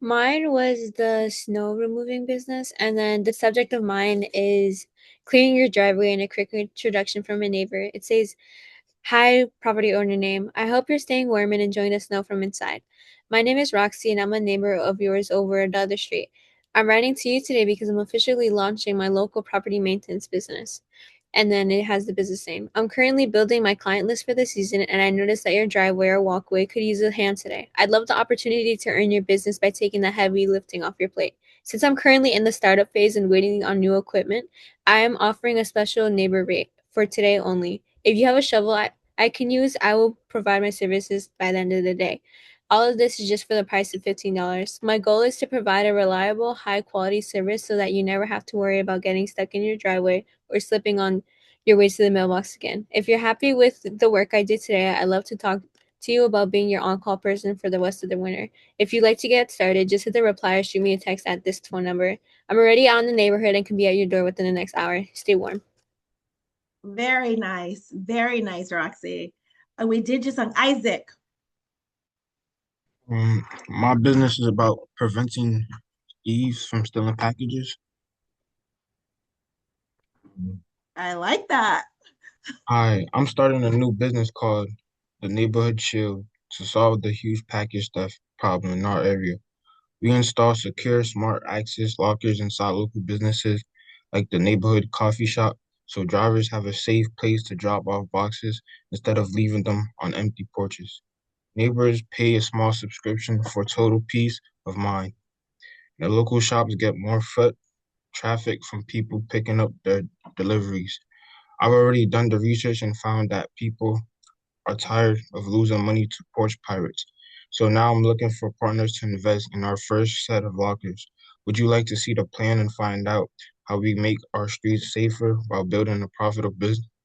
Mine was the snow removing business, and then the subject of mine is clearing your driveway and a quick introduction from a neighbor. It says, hi, property owner name. I hope you're staying warm and enjoying the snow from inside. My name is Roxy, and I'm a neighbor of yours over the other street. I'm writing to you today because I'm officially launching my local property maintenance business. And then it has the business name. I'm currently building my client list for the season, and I noticed that your driveway or walkway could use a hand today. I'd love the opportunity to earn your business by taking the heavy lifting off your plate. Since I'm currently in the startup phase and waiting on new equipment, I am offering a special neighbor rate for today only. If you have a shovel I can use, I will provide my services by the end of the day. All of this is just for the price of $15. My goal is to provide a reliable, high quality service so that you never have to worry about getting stuck in your driveway or slipping on your way to the mailbox again. If you're happy with the work I did today, I'd love to talk to you about being your on call person for the rest of the winter. If you'd like to get started, just hit the reply or shoot me a text at this phone number. I'm already out in the neighborhood and can be at your door within the next hour. Stay warm. Very nice. Very nice, Roxy. We did just on Isaac. My business is about preventing thieves from stealing packages. I like that. I'm starting a new business called the Neighborhood Shield to solve the huge package theft problem in our area. We install secure smart access lockers inside local businesses like the neighborhood coffee shop so drivers have a safe place to drop off boxes instead of leaving them on empty porches. Neighbors pay a small subscription for total peace of mind. The local shops get more foot traffic from people picking up their deliveries. I've already done the research and found that people are tired of losing money to porch pirates. So now I'm looking for partners to invest in our first set of lockers. Would you like to see the plan and find out how we make our streets safer while building a profitable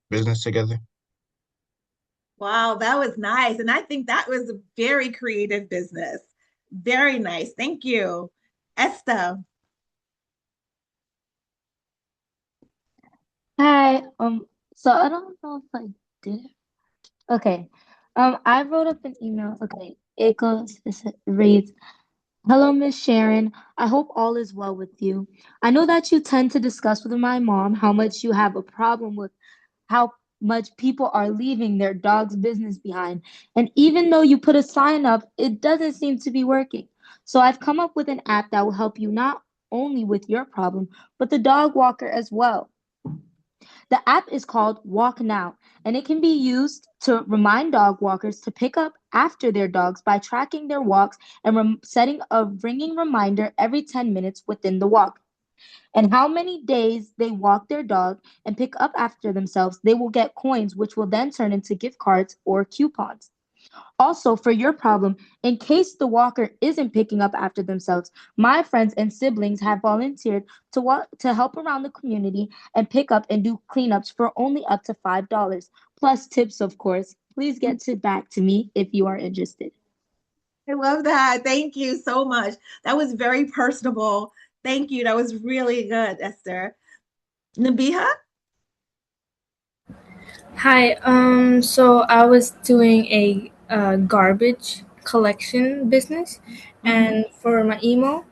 business together? Wow, that was nice. And I think that was a very creative business. Very nice. Thank you. Esther. Hi. So I don't know if I did it. Okay. I wrote up an email. Okay. It reads, Hello, Miss Sharon. I hope all is well with you. I know that you tend to discuss with my mom how much you have a problem with how much people are leaving their dog's business behind. And even though you put a sign up, it doesn't seem to be working. So I've come up with an app that will help you not only with your problem, but the dog walker as well. The app is called Walk Now, and it can be used to remind dog walkers to pick up after their dogs by tracking their walks and setting a ringing reminder every 10 minutes within the walk. And how many days they walk their dog and pick up after themselves, they will get coins, which will then turn into gift cards or coupons. Also, for your problem, in case the walker isn't picking up after themselves, my friends and siblings have volunteered to help around the community and pick up and do cleanups for only up to $5, plus tips, of course. Please back to me if you are interested. I love that. Thank you so much. That was very personable. Thank you. That was really good, Esther. Nabiha? Hi. So I was doing a garbage collection business, and for my email,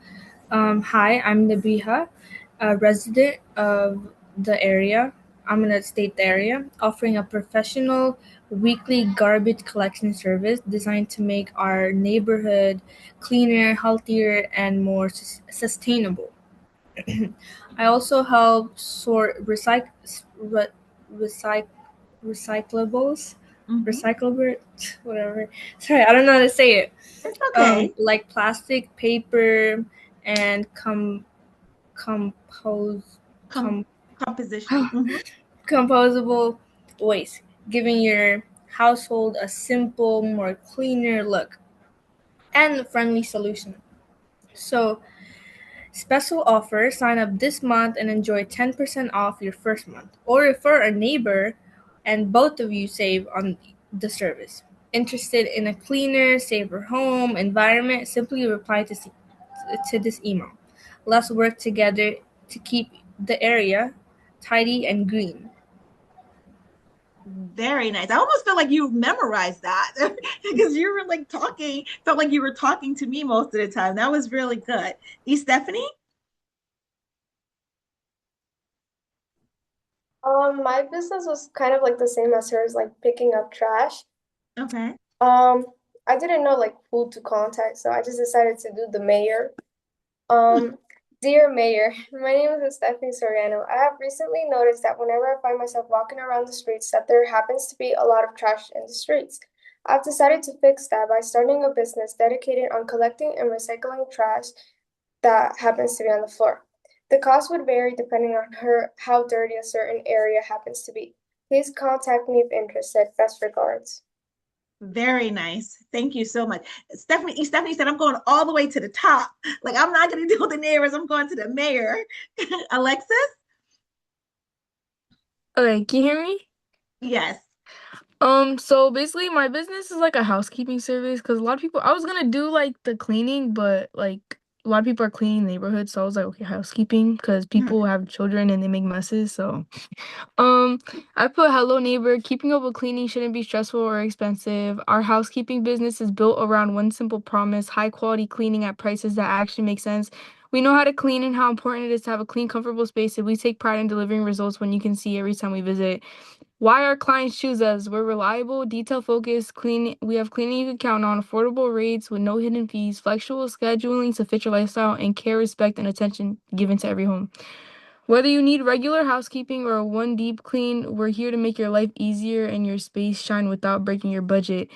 hi, I'm Nabiha, a resident of the area. I'm gonna state the area, offering a professional weekly garbage collection service designed to make our neighborhood cleaner, healthier, and more sustainable. I also help sort recyc- recyclables, recyclable, whatever. Sorry, I don't know how to say it. It's okay. Like plastic, paper, and compose com- Composition. composable waste, giving your household a simple, more cleaner look and friendly solution. So, special offer, sign up this month and enjoy 10% off your first month. Or refer a neighbor and both of you save on the service. Interested in a cleaner, safer home environment? Simply reply to this email. Let's work together to keep the area tidy and green. Very nice. I almost felt like you memorized that because you were like talking, felt like you were talking to me most of the time. That was really good. Stephanie? My business was kind of like the same as hers, like picking up trash. Okay. Um, I didn't know like who to contact, so I just decided to do the mayor. Um, Dear Mayor, my name is Stephanie Soriano. I have recently noticed that whenever I find myself walking around the streets, that there happens to be a lot of trash in the streets. I've decided to fix that by starting a business dedicated on collecting and recycling trash that happens to be on the floor. The cost would vary depending on how dirty a certain area happens to be. Please contact me if interested. Best regards. Very nice. Thank you so much. Stephanie said, I'm going all the way to the top. Like, I'm not going to do the neighbors. I'm going to the mayor. Alexis? Okay, can you hear me? Yes. So basically my business is like a housekeeping service because a lot of people I was gonna do like the cleaning, but like a lot of people are cleaning neighborhoods, so I was like, okay, housekeeping because people have children and they make messes. So um I put hello neighbor, keeping up with cleaning shouldn't be stressful or expensive. Our housekeeping business is built around one simple promise, high quality cleaning at prices that actually make sense. We know how to clean and how important it is to have a clean, comfortable space, and we take pride in delivering results when you can see every time we visit. Why our clients choose us? We're reliable, detail focused, clean. We have cleaning you can count on, affordable rates with no hidden fees, flexible scheduling to fit your lifestyle, and care, respect, and attention given to every home. Whether you need regular housekeeping or one deep clean, we're here to make your life easier and your space shine without breaking your budget.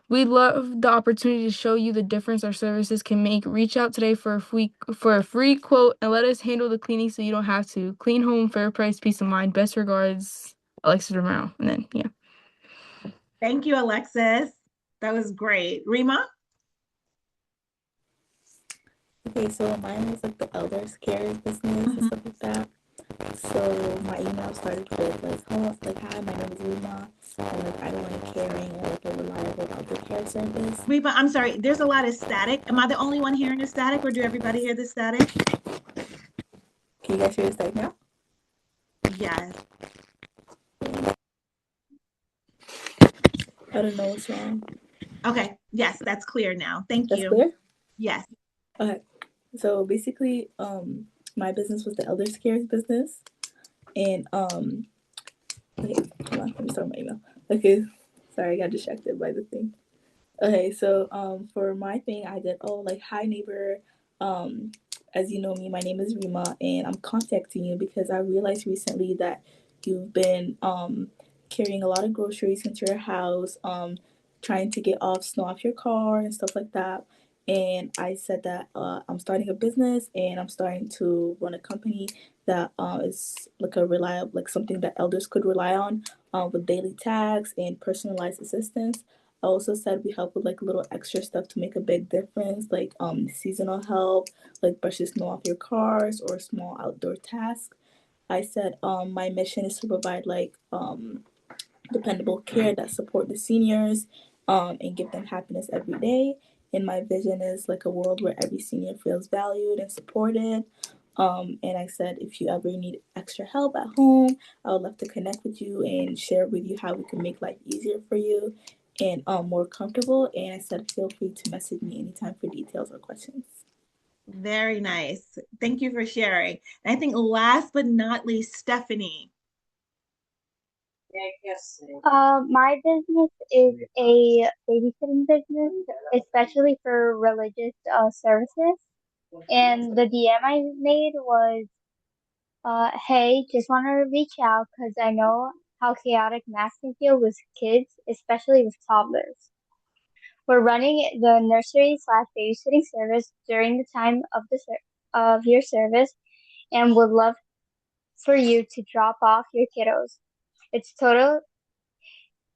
We'd love the opportunity to show you the difference our services can make. Reach out today for a free quote and let us handle the cleaning so you don't have to. Clean home, fair price, peace of mind. Best regards, Alexis Romero. And then yeah. Thank you, Alexis. That was great. Rima? Okay, so mine is like the elders care business and stuff like that. So my email started with like, oh, like hi, my name is Rima, and like I want caring or like a reliable elder care service. Rima, I'm sorry. There's a lot of static. Am I the only one hearing the static, or do everybody hear the static? Can you guys hear the static now? Yes. I don't know what's wrong. Okay. Yes, that's clear now. Thank That's you. clear? Yes. Okay. So basically, my business was the elders care business, and okay, hold on, let me start my email. Okay, sorry, I got distracted by the thing. Okay, so for my thing, I did, oh, like, hi neighbor. Um, as you know me, my name is Rima, and I'm contacting you because I realized recently that you've been carrying a lot of groceries into your house, trying to get off snow off your car and stuff like that. And I said that I'm starting a business and I'm starting to run a company that is like a reliable, like something that elders could rely on with daily tags and personalized assistance. I also said we help with like little extra stuff to make a big difference, like seasonal help, like brush the snow off your cars or small outdoor tasks. I said my mission is to provide like dependable care that support the seniors and give them happiness every day. And my vision is like a world where every senior feels valued and supported. And I said, if you ever need extra help at home, I would love to connect with you and share with you how we can make life easier for you and more comfortable. And I said, feel free to message me anytime for details or questions. Very nice. Thank you for sharing. And I think last but not least, Stephanie. My business is a babysitting business, especially for religious services. And the DM I made was, hey, just want to reach out because I know how chaotic mass can feel with kids, especially with toddlers. We're running the nursery slash babysitting service during the time of of your service, and would love for you to drop off your kiddos. It's total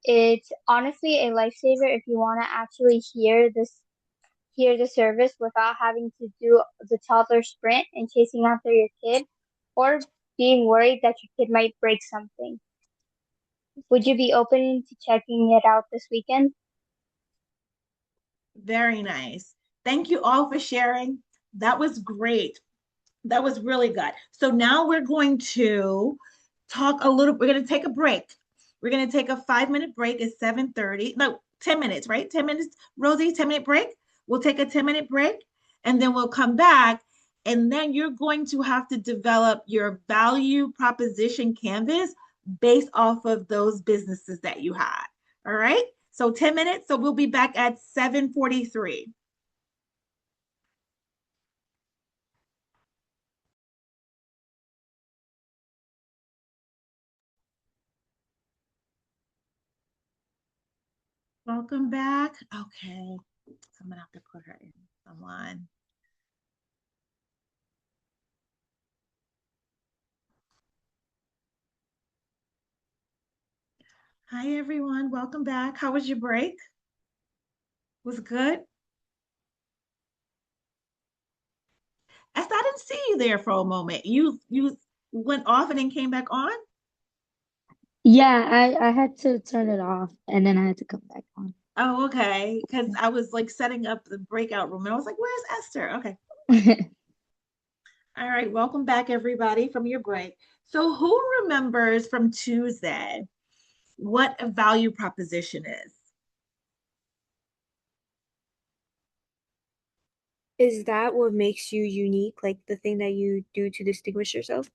It's honestly a lifesaver if you want to actually hear the service without having to do the toddler sprint and chasing after your kid or being worried that your kid might break something. Would you be open to checking it out this weekend? Very nice. Thank you all for sharing. That was great. That was really good. So now we're going to we're going to take a break. We're going to take a 5-minute break at 7:30. No, 10 minutes, right? 10 minutes, Rosie, 10-minute break. We'll take a 10-minute break and then we'll come back. And then you're going to have to develop your value proposition canvas based off of those businesses that you had. All right. So 10 minutes. So we'll be back at 7:43. Welcome back. Okay. So I'm gonna have to put her in someone. Hi everyone. Welcome back. How was your break? Was it good? I didn't see you there for a moment. You went off and then came back on? Yeah, I had to turn it off and then I had to come back on. Oh, okay. Because I was like setting up the breakout room and I was like, where's Esther? Okay. All right. Welcome back, everybody, from your break. So, who remembers from Tuesday what a value proposition is? Is that what makes you unique? Like the thing that you do to distinguish yourself?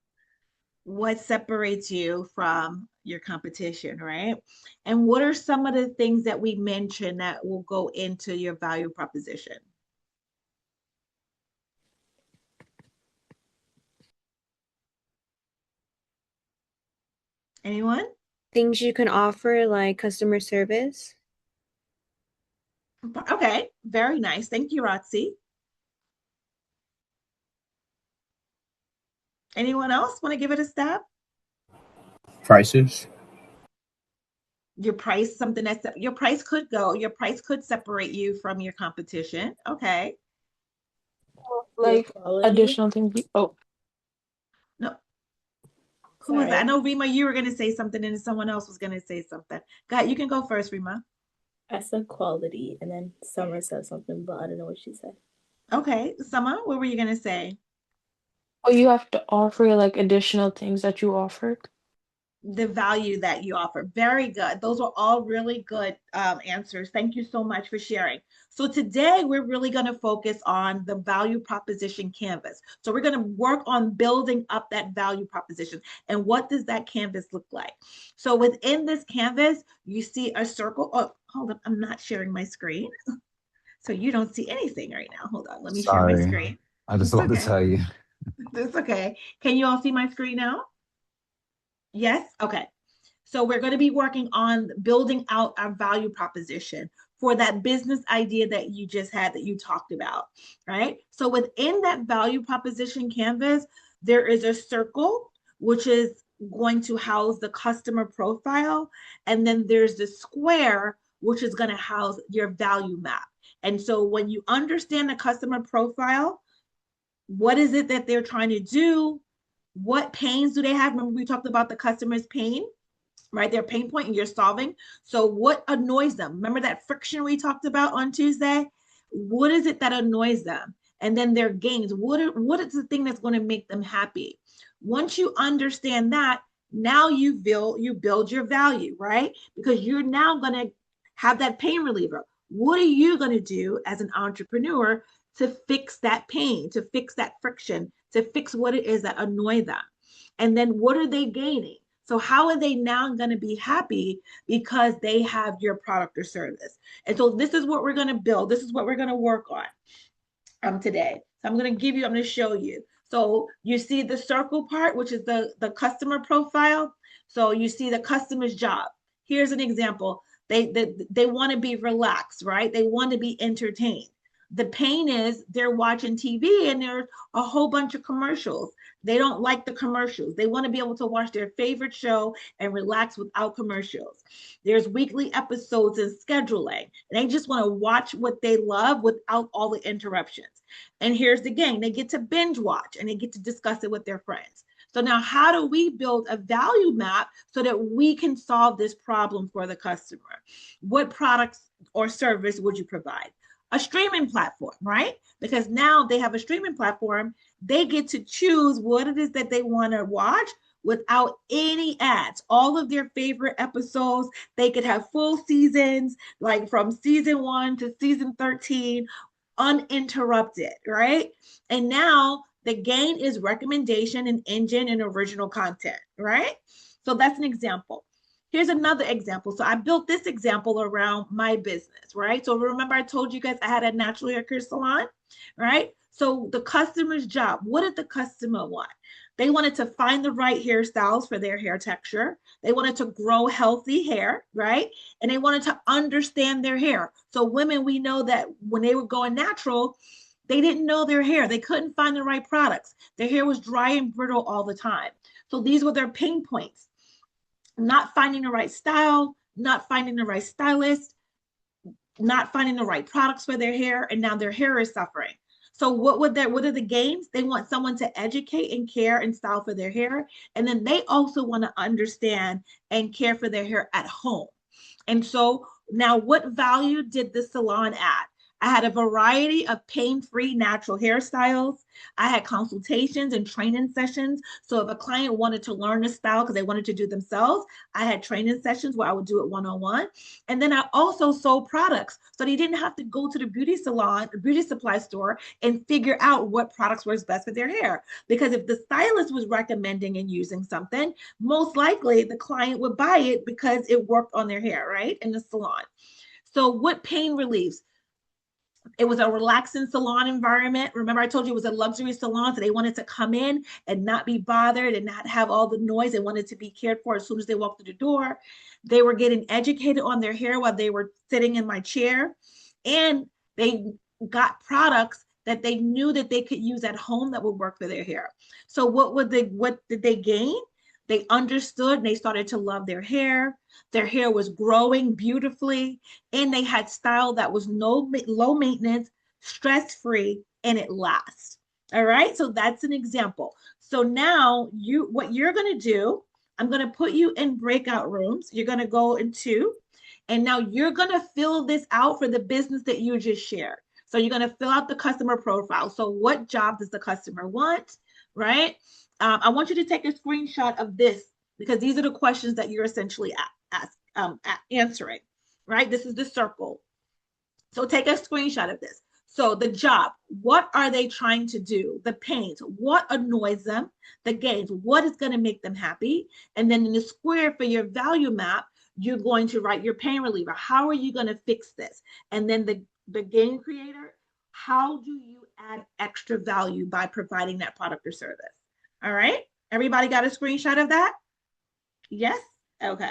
What separates you from your competition, right? And what are some of the things that we mentioned that will go into your value proposition? Anyone? Things you can offer, like customer service. Okay, very nice. Thank you, Rotsi. Anyone else want to give it a stab? Prices. Your price, something that's your price could separate you from your competition. Okay. Your Like quality. additional things. Oh, No, who was that? I Sorry. know Rima, you were gonna say something and someone else was gonna say something. Go ahead, you can go first, Rima. I said quality, and then Summer said something, but I don't know what she said. Okay, Summer, what were you gonna say? oh, you have to offer like additional things that you offered. The value that you offer. Very good. Those were all really good answers. Thank you so much for sharing. So today we're really going to focus on the value proposition canvas. So we're going to work on building up that value proposition. And what does that canvas look like? So within this canvas, you see a circle. Oh, hold on. I'm not sharing my screen. So you don't see anything right now. Hold on. Let me share my Sorry, screen. I just It's wanted to okay. tell you. It's okay. Can you all see my screen now? Yes? Okay. So we're going to be working on building out our value proposition for that business idea that you just had that you talked about, right? So within that value proposition canvas, there is a circle, which is going to house the customer profile. And then there's the square, which is going to house your value map. And so when you understand the customer profile, what is it that they're trying to do? What pains do they have? Remember, we talked about the customer's pain, right? Their pain point, and you're solving. So, what annoys them? Remember that friction we talked about on Tuesday? What is it that annoys them? And then their gains. What is the thing that's going to make them happy? Once you understand that, now you build your value, right? Because you're now going to have that pain reliever. What are you going to do as an entrepreneur to fix that pain, to fix that friction, to fix what it is that annoy them? And then what are they gaining? So how are they now going to be happy because they have your product or service? And so this is what we're going to build. This is what we're going to work on today. So I'm going to show you. So you see the circle part, which is the customer profile. So you see the customer's job. Here's an example. They want to be relaxed, right? They want to be entertained. The pain is they're watching TV and there's a whole bunch of commercials. They don't like the commercials. They want to be able to watch their favorite show and relax without commercials. There's weekly episodes and scheduling. And they just want to watch what they love without all the interruptions. And here's the game, they get to binge watch and they get to discuss it with their friends. So now how do we build a value map so that we can solve this problem for the customer? What products or service would you provide? A streaming platform, right? Because now they have a streaming platform, they get to choose what it is that they want to watch without any ads. All of their favorite episodes, they could have full seasons, like from season 1 to season 13, uninterrupted, right? And now the gain is recommendation and engine and original content, right? So that's an example. Here's another example. So I built this example around my business, right? So remember I told you guys I had a natural hair care salon, right? So the customer's job, what did the customer want? They wanted to find the right hairstyles for their hair texture. They wanted to grow healthy hair, right? And they wanted to understand their hair. So women, we know that when they were going natural, they didn't know their hair. They couldn't find the right products. Their hair was dry and brittle all the time. So these were their pain points. Not finding the right style, not finding the right stylist, not finding the right products for their hair, and now their hair is suffering. So what are the gains? They want someone to educate and care and style for their hair. And then they also want to understand and care for their hair at home. And so now what value did the salon add? I had a variety of pain-free natural hairstyles. I had consultations and training sessions. So if a client wanted to learn a style because they wanted to do themselves, I had training sessions where I would do it one-on-one. And then I also sold products. So they didn't have to go to the beauty salon, the beauty supply store, and figure out what products works best for their hair. Because if the stylist was recommending and using something, most likely the client would buy it because it worked on their hair, right? In the salon. So what pain reliefs? It was a relaxing salon environment. Remember, I told you it was a luxury salon, so they wanted to come in and not be bothered and not have all the noise. They wanted to be cared for as soon as they walked through the door. They were getting educated on their hair while they were sitting in my chair, and they got products that they knew that they could use at home that would work for their hair. So what did they gain? They understood and they started to love their hair. Their hair was growing beautifully, and they had style that was low maintenance, stress free, and it lasts. All right, so that's an example. So now what you're going to do, I'm going to put you in breakout rooms. You're going to go into, and now you're going to fill this out for the business that you just shared. So you're going to fill out the customer profile. So what job does the customer want, right? I want you to take a screenshot of this because these are the questions that you're essentially answering, right? This is the circle. So take a screenshot of this. So the job, what are they trying to do? The pains, what annoys them? The gains, what is going to make them happy? And then in the square for your value map, you're going to write your pain reliever. How are you going to fix this? And then the gain creator, how do you add extra value by providing that product or service? All right. Everybody got a screenshot of that? Yes? Okay.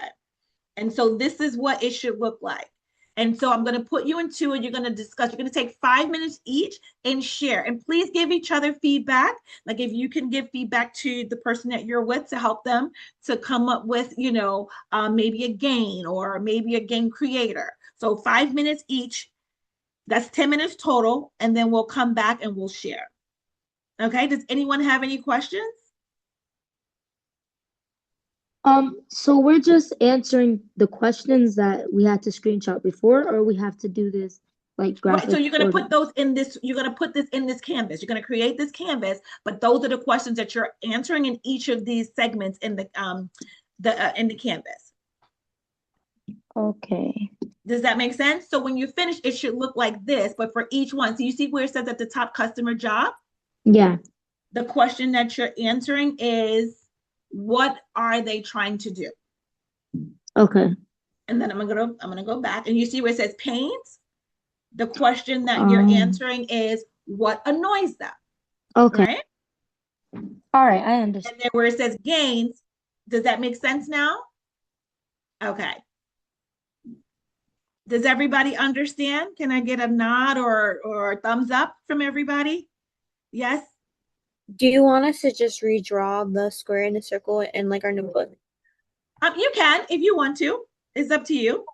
And so this is what it should look like. And so I'm going to put you into it. You're going to discuss. You're going to take 5 minutes each and share. And please give each other feedback. Like if you can give feedback to the person that you're with to help them to come up with, maybe a gain or maybe a gain creator. So 5 minutes each. That's 10 minutes total. And then we'll come back and we'll share. Okay. Does anyone have any questions? So we're just answering the questions that we had to screenshot before, or we have to do this like Right. So graphic you're going to order? put those in this, you're going to put this in this canvas. You're going to create this canvas, but those are the questions that you're answering in each of these segments in the canvas. Okay. Does that make sense? So when you finish, it should look like this, but for each one. So you see where it says at the top customer job? Yeah. The question that you're answering is, what are they trying to do? Okay. And then I'm gonna go back, and you see where it says pains. The question that you're answering is, what annoys them? Okay. Right? All right, I understand. And then where it says gains, does that make sense now? Okay. Does everybody understand? Can I get a nod or a thumbs up from everybody? Yes? Do you want us to just redraw the square and the circle in like our notebook? You can if you want to. It's up to you.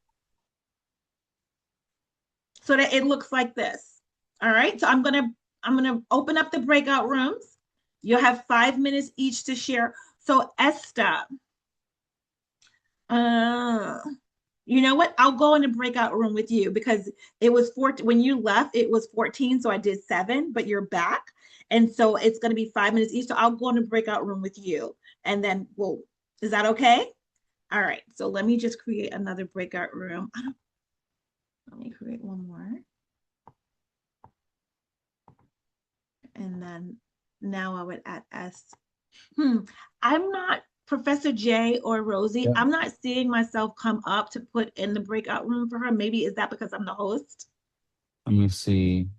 So that it looks like this. All right. So I'm gonna open up the breakout rooms. You'll have 5 minutes each to share. So Esther, you know what? I'll go in the breakout room with you because it was 14 when you left. It was 14, so I did 7, but you're back, and so it's going to be 5 minutes each. So I'll go in the breakout room with you, and then we'll. Is that okay? All right. So let me just create another breakout room. Let me create one more, and then now I would add S. I'm not. Professor J or Rosie, Yeah. I'm not seeing myself come up to put in the breakout room for her. Maybe is that because I'm the host? Let me see.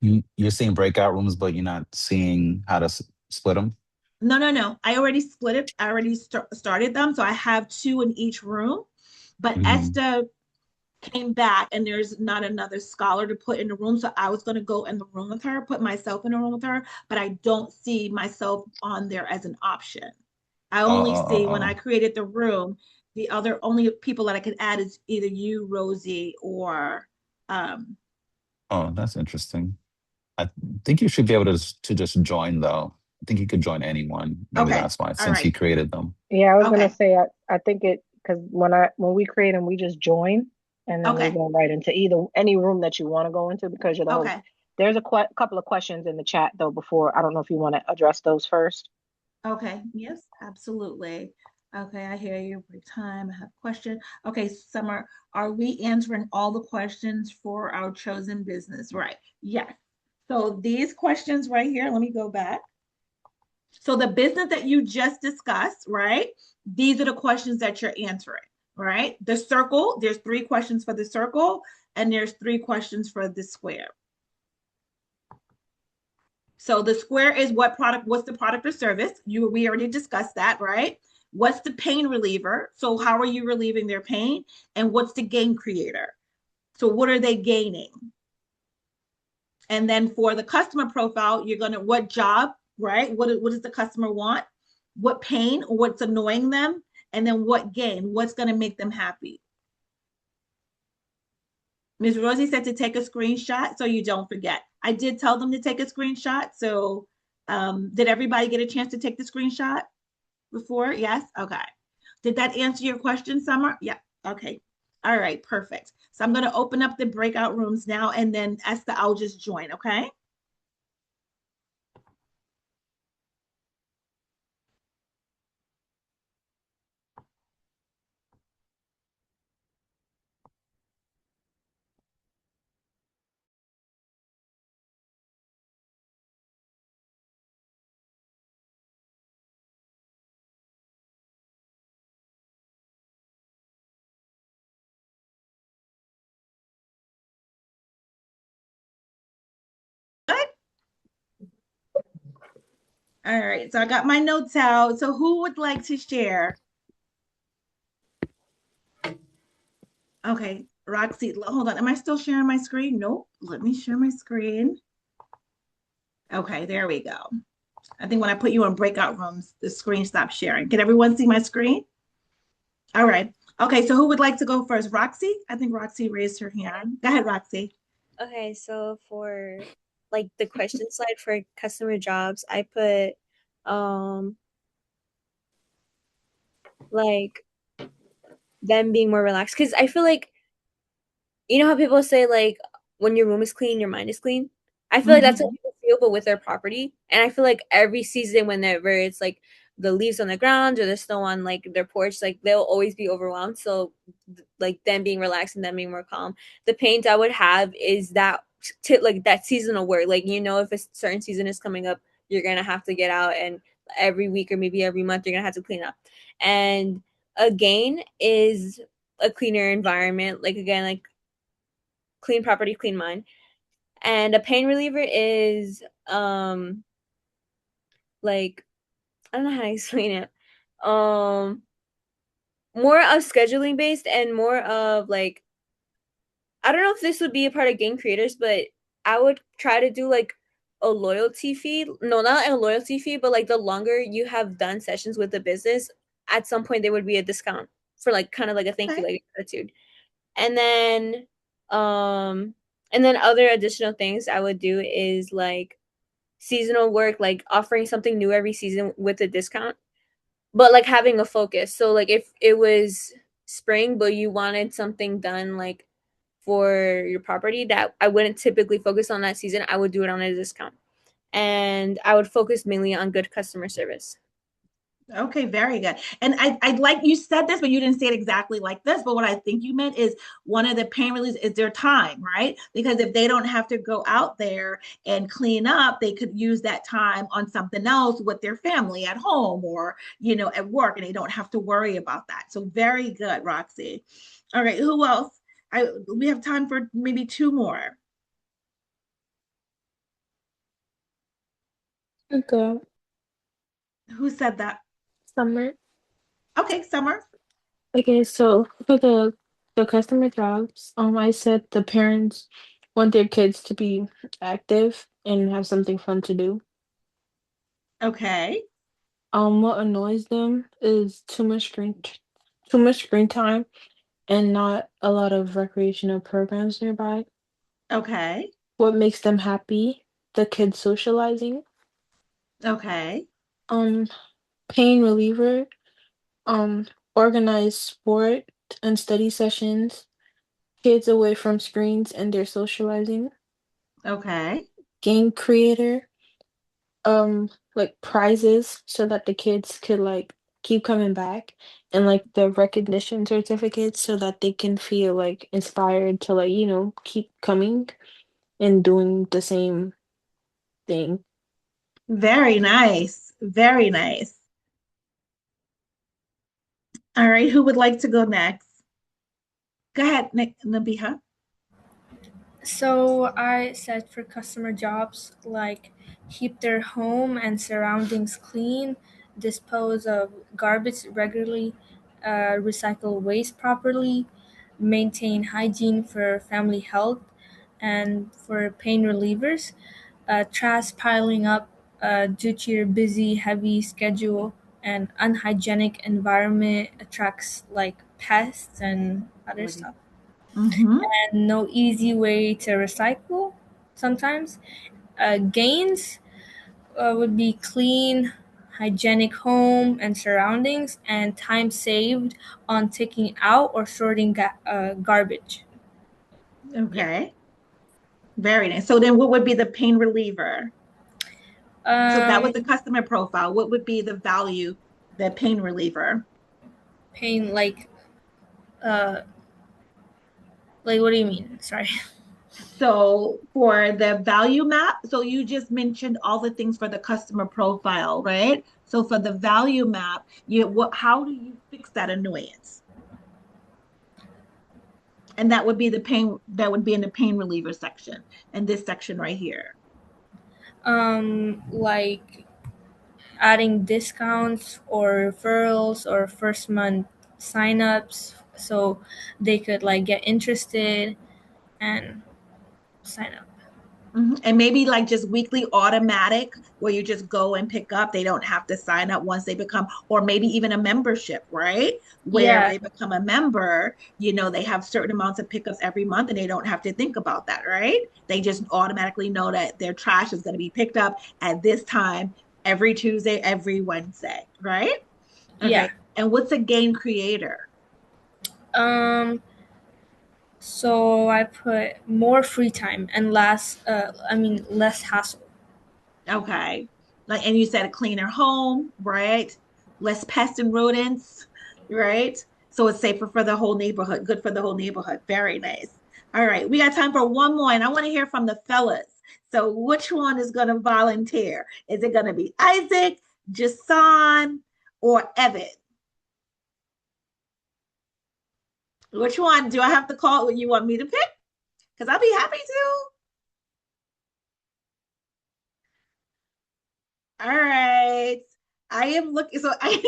You're seeing breakout rooms, but you're not seeing how to split them. No. I already split it. I already started them. So I have two in each room. But Esther came back and there's not another scholar to put in the room. So I was going to go in the room with her, put myself in the room with her, but I don't see myself on there as an option. I Oh, only oh, oh, see when I oh. created the room, the other only people that I could add is either you, Rosie, or um Oh, that's interesting. I think you should be able to just join though. I think you could join anyone. Maybe okay. that's why, All since you right. created them. Yeah, I was gonna Okay. say I think it because when we create them, we just join and then we Okay. go right into either any room that you want to go into because you're the host. Okay. There's a couple of questions in the chat though before. I don't know if you want to address those first. Okay. Yes, absolutely. Okay, I hear you every time. I have a question. Okay, Summer, are we answering all the questions for our chosen business? Right. Yes. So these questions right here, let me go back. So the business that you just discussed, right? These are the questions that you're answering, right? The circle, there's three questions for the circle, and there's three questions for the square. So the square is what's the product or service? We already discussed that, right? What's the pain reliever? So how are you relieving their pain? And what's the gain creator? So what are they gaining? And then for the customer profile, you're gonna what job, right? What does the customer want? What pain, what's annoying them, and then what gain, what's gonna make them happy. Ms. Rosie said to take a screenshot so you don't forget. I did tell them to take a screenshot. So did everybody get a chance to take the screenshot before? Yes? Okay. Did that answer your question, Summer? Yeah. Okay. All right, perfect. So I'm going to open up the breakout rooms now and then Esther, I'll just join, okay? Good. All right, so I got my notes out. So who would like to share? Okay, Roxy, hold on. Am I still sharing my screen? Nope. Let me share my screen. Okay, there we go. I think when I put you in breakout rooms, the screen stopped sharing. Can everyone see my screen? All right. Okay, so who would like to go first? Roxy? I think Roxy raised her hand. Go ahead, Roxy. Okay, so for like the question slide for customer jobs, I put like them being more relaxed because I feel like you know how people say like when your room is clean, your mind is clean. I feel like that's what people feel, but with their property. And I feel like every season, whenever it's like the leaves on the ground or the snow on like their porch, like they'll always be overwhelmed. So like them being relaxed and them being more calm. The paint I would have is that like that seasonal work. Like you know, if a certain season is coming up, you're gonna have to get out and every week or maybe every month you're gonna have to clean up. And again is a cleaner environment. Like again, like clean property, clean mind. And a pain reliever is like I don't know how to explain it. More of scheduling based and more of like I don't know if this would be a part of game creators, but I would try to do like a loyalty fee. No, not a loyalty fee, but like the longer you have done sessions with the business, at some point there would be a discount for like kind of like a thank you, Okay. like gratitude. And then um and then other additional things I would do is like seasonal work, like offering something new every season with a discount, but like having a focus. So like if it was spring but you wanted something done like for your property that I wouldn't typically focus on that season, I would do it on a discount. And I would focus mainly on good customer service. Okay, very good. And I like you said this, but you didn't say it exactly like this. But what I think you meant is one of the pain reliefs is their time, right? Because if they don't have to go out there and clean up, they could use that time on something else with their family at home or, at work, and they don't have to worry about that. So very good, Roxy. All right, who else? We have time for maybe two more. Okay. Who said that? Summer. Okay, Summer. Okay, so for the customer jobs, I said the parents want their kids to be active and have something fun to do. Okay. What annoys them is too much screen time and not a lot of recreational programs nearby. Okay. What makes them happy? The kids socializing. Okay. Um, pain reliever. Um, organized sport and study sessions. Kids away from screens and their socializing. Okay. Game creator. Like prizes so that the kids could like keep coming back and like the recognition certificates so that they can feel like inspired to like, keep coming and doing the same thing. Very nice. Very nice. All right. Who would like to go next? Go ahead, Nabiha. So I said for customer jobs, like keep their home and surroundings clean, dispose of garbage regularly, recycle waste properly, maintain hygiene for family health, and for pain relievers, trash piling up due to your busy, heavy schedule and unhygienic environment attracts like pests and other stuff, Mm-hmm. and no easy way to recycle sometimes. Gains would be clean, hygienic home and surroundings, and time saved on taking out or sorting garbage. Yeah. Okay. Very nice. So then what would be the pain reliever? So that was Um, the customer profile. What would be the value, the pain reliever? pain uh like what do you mean? Sorry. So for the value map, so you just mentioned all the things for the customer profile, right? So for the value map, how do you fix that annoyance? And that would be the pain, that would be in the pain reliever section, and this section right here. Like adding discounts or referrals or first month signups so they could like get interested and sign up. And maybe like just weekly automatic where you just go and pick up. They don't have to sign up once they become, or maybe even a membership, right? Where if Yeah, they become a member, they have certain amounts of pickups every month and they don't have to think about that, right? They just automatically know that their trash is going to be picked up at this time every Tuesday, every Wednesday, right? yeah. Okay. And what's a game creator? um so I put more free time and less hassle. Okay. Like, and you said a cleaner home, right? Less pests and rodents, right? So it's safer for the whole neighborhood, good for the whole neighborhood. Very nice. All right. We got time for one more, and I want to hear from the fellas. So which one is going to volunteer? Is it going to be Isaac, Jason, or Evan? Which one do I have to call when you want me to pick? Because I'll be happy to. All right. I am looking. So I,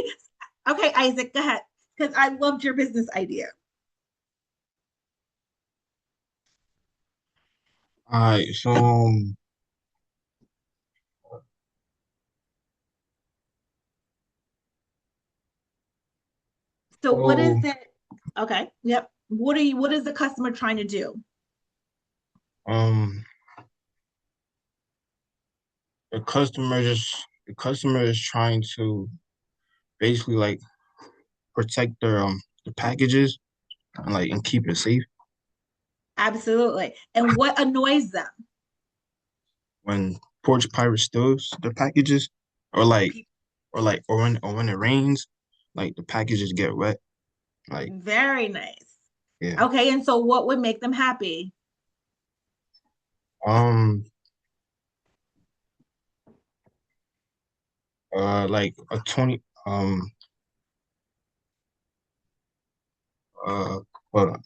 okay, Isaac, go ahead. Because I loved your business idea. All right, so So what is so it? Okay. Yep. What is the customer trying to do? um the customer is trying to basically like protect their packages and keep it safe Absolutely. And what annoys them? when porch pirates steals their packages or like or when it rains, like the packages get wet. Like Very nice. yeah. Okay. And so what would make them happy? Um like a 20 uh hold on.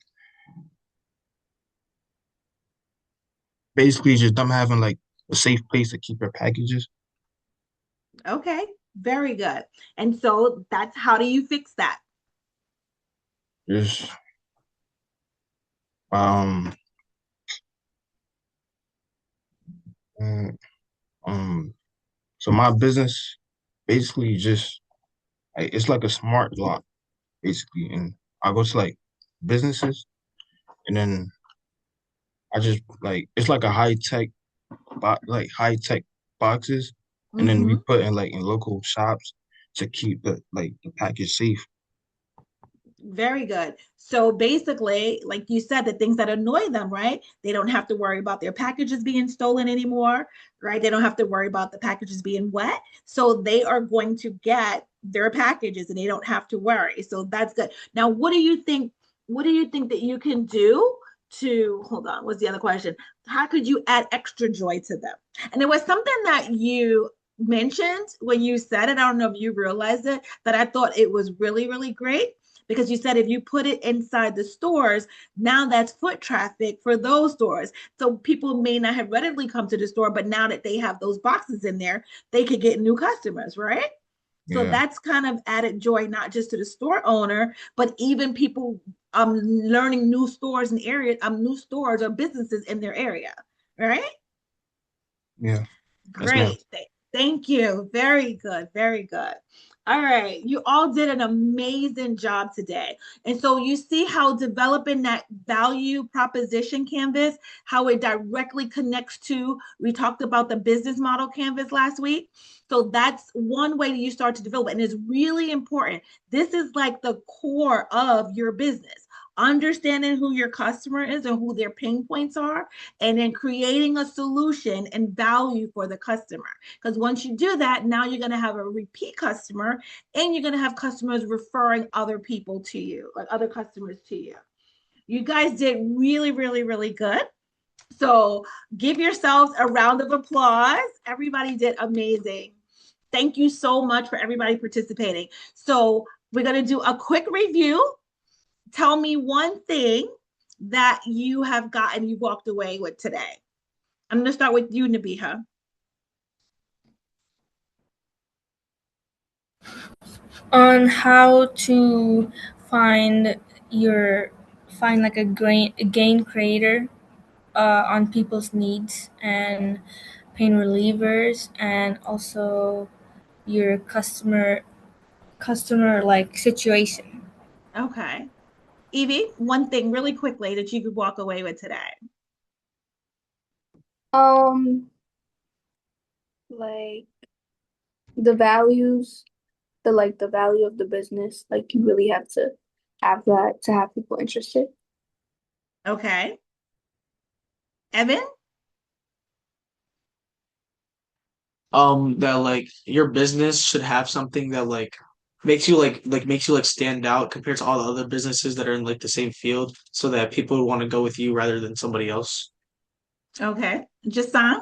Basically just them having like a safe place to keep their packages. Okay. Very good. And so that's how do you fix that? Just um mm, um so my business basically just like it's like a smart lock basically, and I go to like businesses, and then I just like it's like a high tech boxes, and then we Mm-hmm. put in like in local shops to keep the package safe. Very good. So basically, like you said, the things that annoy them, right? They don't have to worry about their packages being stolen anymore, right? They don't have to worry about the packages being wet. So they are going to get their packages and they don't have to worry. So that's good. Now, what do you think? What do you think that you can do to hold on? What's the other question? How could you add extra joy to them? And there was something that you mentioned when you said it. I don't know if you realized it, that I thought it was really, really great because you said if you put it inside the stores, now that's foot traffic for those stores. So people may not have readily come to the store, but now that they have those boxes in there, they could get new customers, right? So Yeah, that's kind of added joy, not just to the store owner, but even people learning new stores and areas, new stores or businesses in their area, right? yeah. Yes, ma'am. Great. Thank you. Very good. Very good. All right. You all did an amazing job today. And so you see how developing that value proposition canvas, how it directly connects to, we talked about the business model canvas last week. So that's one way that you start to develop. And it's really important. This is like the core of your business. Understanding who your customer is and who their pain points are, and then creating a solution and value for the customer. Because once you do that, now you're going to have a repeat customer and you're going to have customers referring other people to you, like other customers to you. You guys did really, really, really good. So give yourselves a round of applause. Everybody did amazing. Thank you so much for everybody participating. So we're going to do a quick review. Tell me one thing that you have gotten, you walked away with today. I'm going to start with you, Nabiha. On how to find your find like a gain creator on people's needs and pain relievers, and also your customer like situation. Okay. Evie, one thing really quickly that you could walk away with today. Um, like the values, the value of the business. Like you really have to have that to have people interested. Okay. Evan? That like your business should have something that makes you like stand out compared to all the other businesses that are in like the same field so that people want to go with you rather than somebody else. Okay. Jason?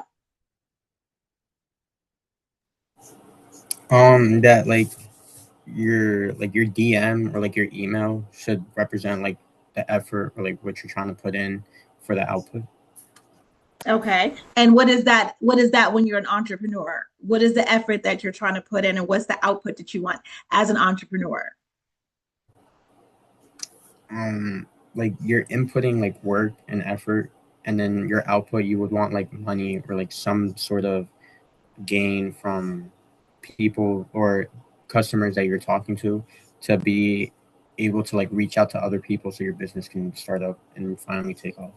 That like your DM or like your email should represent like the effort or like what you're trying to put in for the output. Okay. And what is that? What is that when you're an entrepreneur? What is the effort that you're trying to put in and what's the output that you want as an entrepreneur? Like you're inputting like work and effort, and then your output you would want like money or like some sort of gain from people or customers that you're talking to be able to like reach out to other people so your business can start up and finally take off.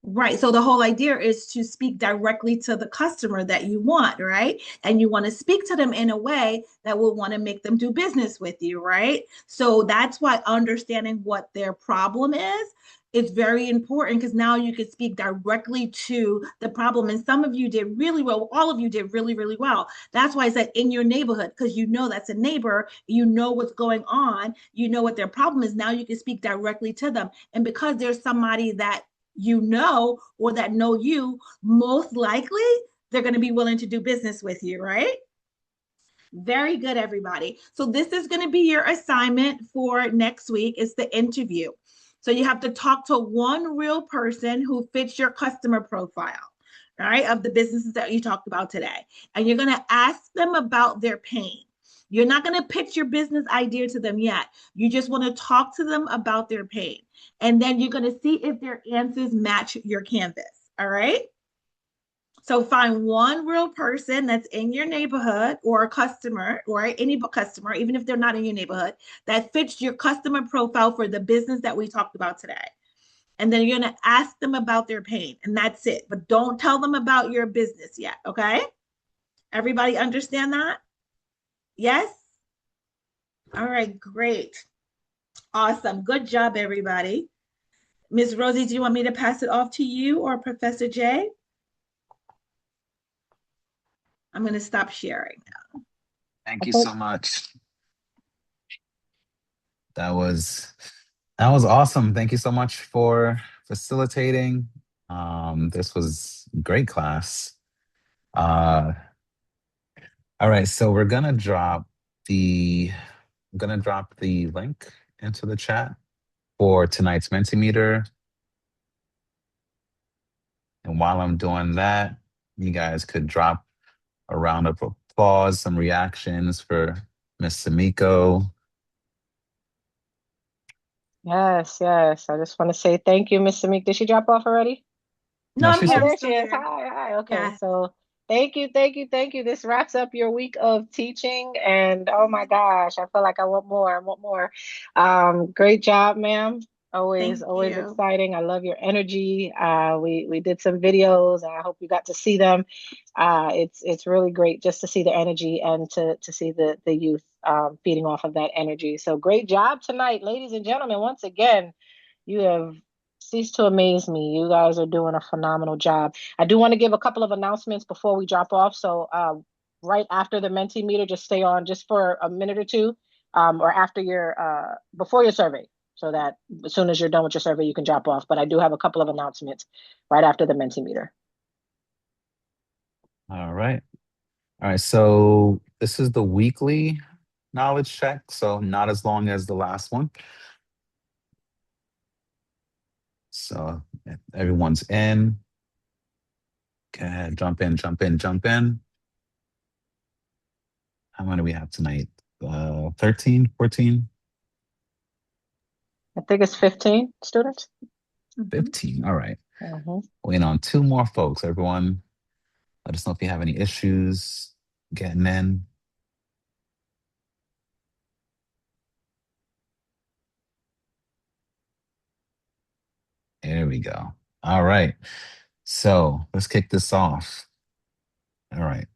Right. So the whole idea is to speak directly to the customer that you want, right? And you want to speak to them in a way that will want to make them do business with you, right? So that's why understanding what their problem is very important because now you can speak directly to the problem. And some of you did really well. All of you did really, really well. That's why I said in your neighborhood, because you know that's a neighbor, you know what's going on, you know what their problem is. Now you can speak directly to them. And because there's somebody that you know or that know you, most likely they're going to be willing to do business with you, right? Very good, everybody. So this is going to be your assignment for next week. It's the interview. So you have to talk to one real person who fits your customer profile, all right, of the businesses that you talked about today. And you're going to ask them about their pain. You're not going to pitch your business idea to them yet. You just want to talk to them about their pain. And then you're going to see if their answers match your canvas. All right. So find one real person that's in your neighborhood or a customer or any customer, even if they're not in your neighborhood, that fits your customer profile for the business that we talked about today. And then you're going to ask them about their pain, and that's it. But don't tell them about your business yet. Okay. Everybody understand that? Yes? All right, great. Awesome. Good job, everybody. Ms. Rosie, do you want me to pass it off to you or Professor Jay? I'm going to stop sharing now. Thank you so much. That was awesome. Thank you so much for facilitating. This was great class. All right, so we're gonna drop the link into the chat for tonight's Mentimeter. And while I'm doing that, you guys could drop a round of applause, some reactions for Miss Samiko. Yes, yes. I just want to say thank you, Miss Samik. Did she drop off already? No, I'm here. Oh, there Still she is. here. Hi, hi. Okay, Yeah. so thank you, thank you, thank you. This wraps up your week of teaching, and oh my gosh, I feel like I want more. I want more. Great job, ma'am. Thank Always you. exciting. I love your energy. We did some videos, and I hope you got to see them. It's really great just to see the energy and to see the youth feeding off of that energy. So great job tonight, ladies and gentlemen. Once again, you have ceased to amaze me. You guys are doing a phenomenal job. I do want to give a couple of announcements before we drop off. So right after the Mentimeter, just stay on just for a minute or two, or after your before your survey, so that as soon as you're done with your survey, you can drop off. But I do have a couple of announcements right after the Mentimeter. All right. All right, so this is the weekly knowledge check, so not as long as the last one. So everyone's in. Go ahead, jump in, jump in, jump in. How many do we have tonight? 13, 14? I think it's 15 students. 15, all right. Waiting on 2 more folks. Everyone, let us know if you have any issues getting in. There we go. All right. So let's kick this off. All right.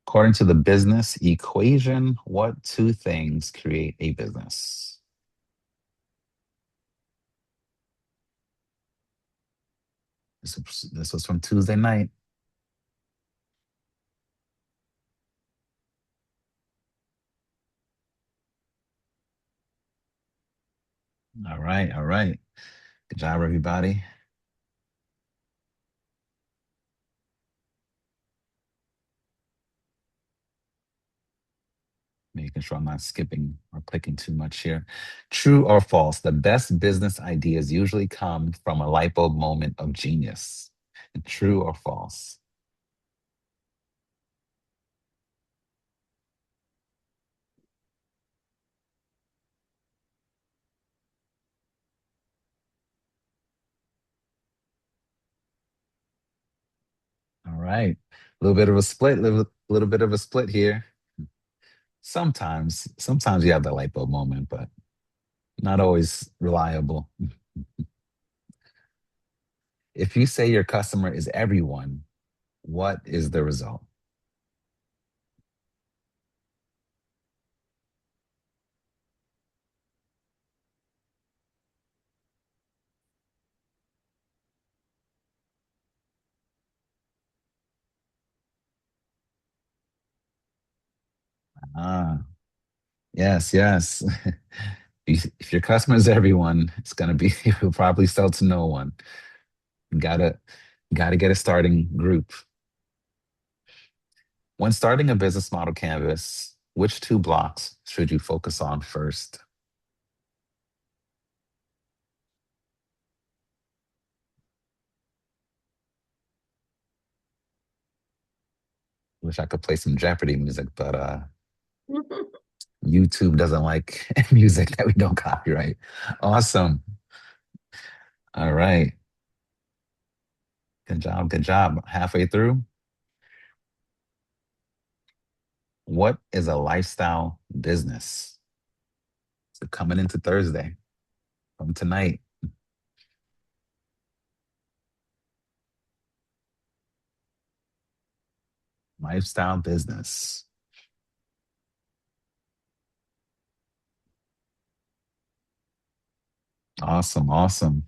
According to the business equation, what 2 things create a business? This was from Tuesday night. All right, all right. Good job, everybody. Making sure I'm not skipping or clicking too much here. True or false? The best business ideas usually come from a light bulb moment of genius. True or false? All right. A little bit of a split, little bit of a split here. Sometimes you have the light bulb moment, but not always reliable. If you say your customer is everyone, what is the result? Ah, yes, yes. If your customer is everyone, it's gonna be you'll probably sell to no one. You gotta get a starting group. When starting a business model canvas, which 2 blocks should you focus on first? Wish I could play some Jeopardy music, but YouTube doesn't like music that we don't copyright. Awesome. All right. Good job. Good job. Halfway through. What is a lifestyle business? So coming into Thursday from tonight. Lifestyle business. Awesome. Awesome.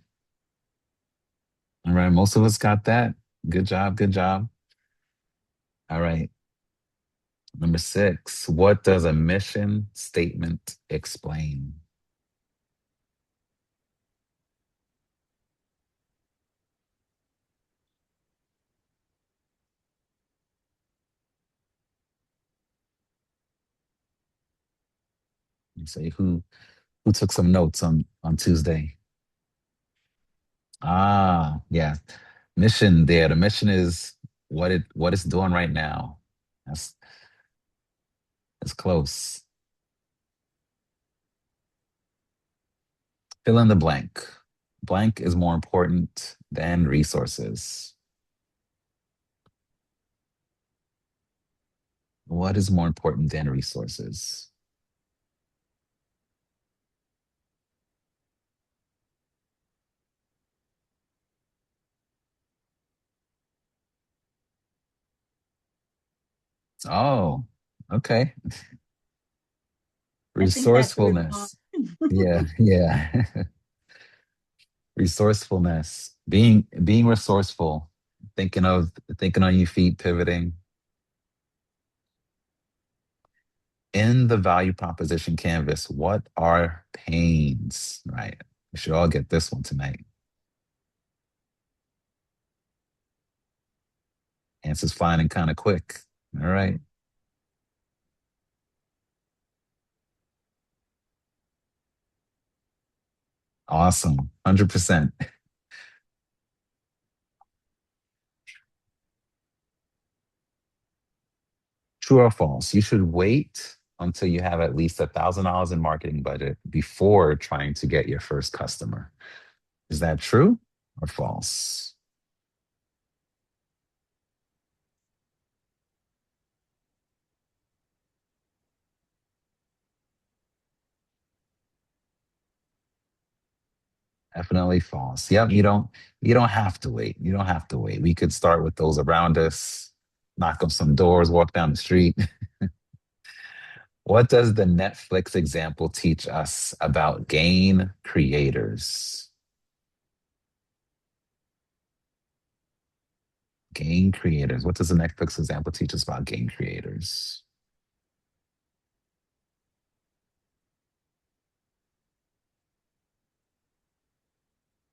All right. Most of us got that. Good job. Good job. All right. Number 6. What does a mission statement explain? You say who took some notes on Tuesday? Ah, yeah. Mission there. The mission is what it's doing right now. That's close. Fill in the blank. Blank is more important than resources. What is more important than resources? Oh, okay. I think that's really hard. Resourcefulness. Yeah, yeah. Resourcefulness. Being resourceful. Thinking on your feet, pivoting. In the value proposition canvas, what are pains? Right. We should all get this one tonight. Answers fine and kind of quick. All right. Awesome. 100%. True or false? You should wait until you have at least $1,000 in marketing budget before trying to get your first customer. Is that true or false? Definitely false. Yep, you don't have to wait. You don't have to wait. We could start with those around us, knock on some doors, walk down the street. What does the Netflix example teach us about gain creators? Gain creators. What does the Netflix example teach us about gain creators?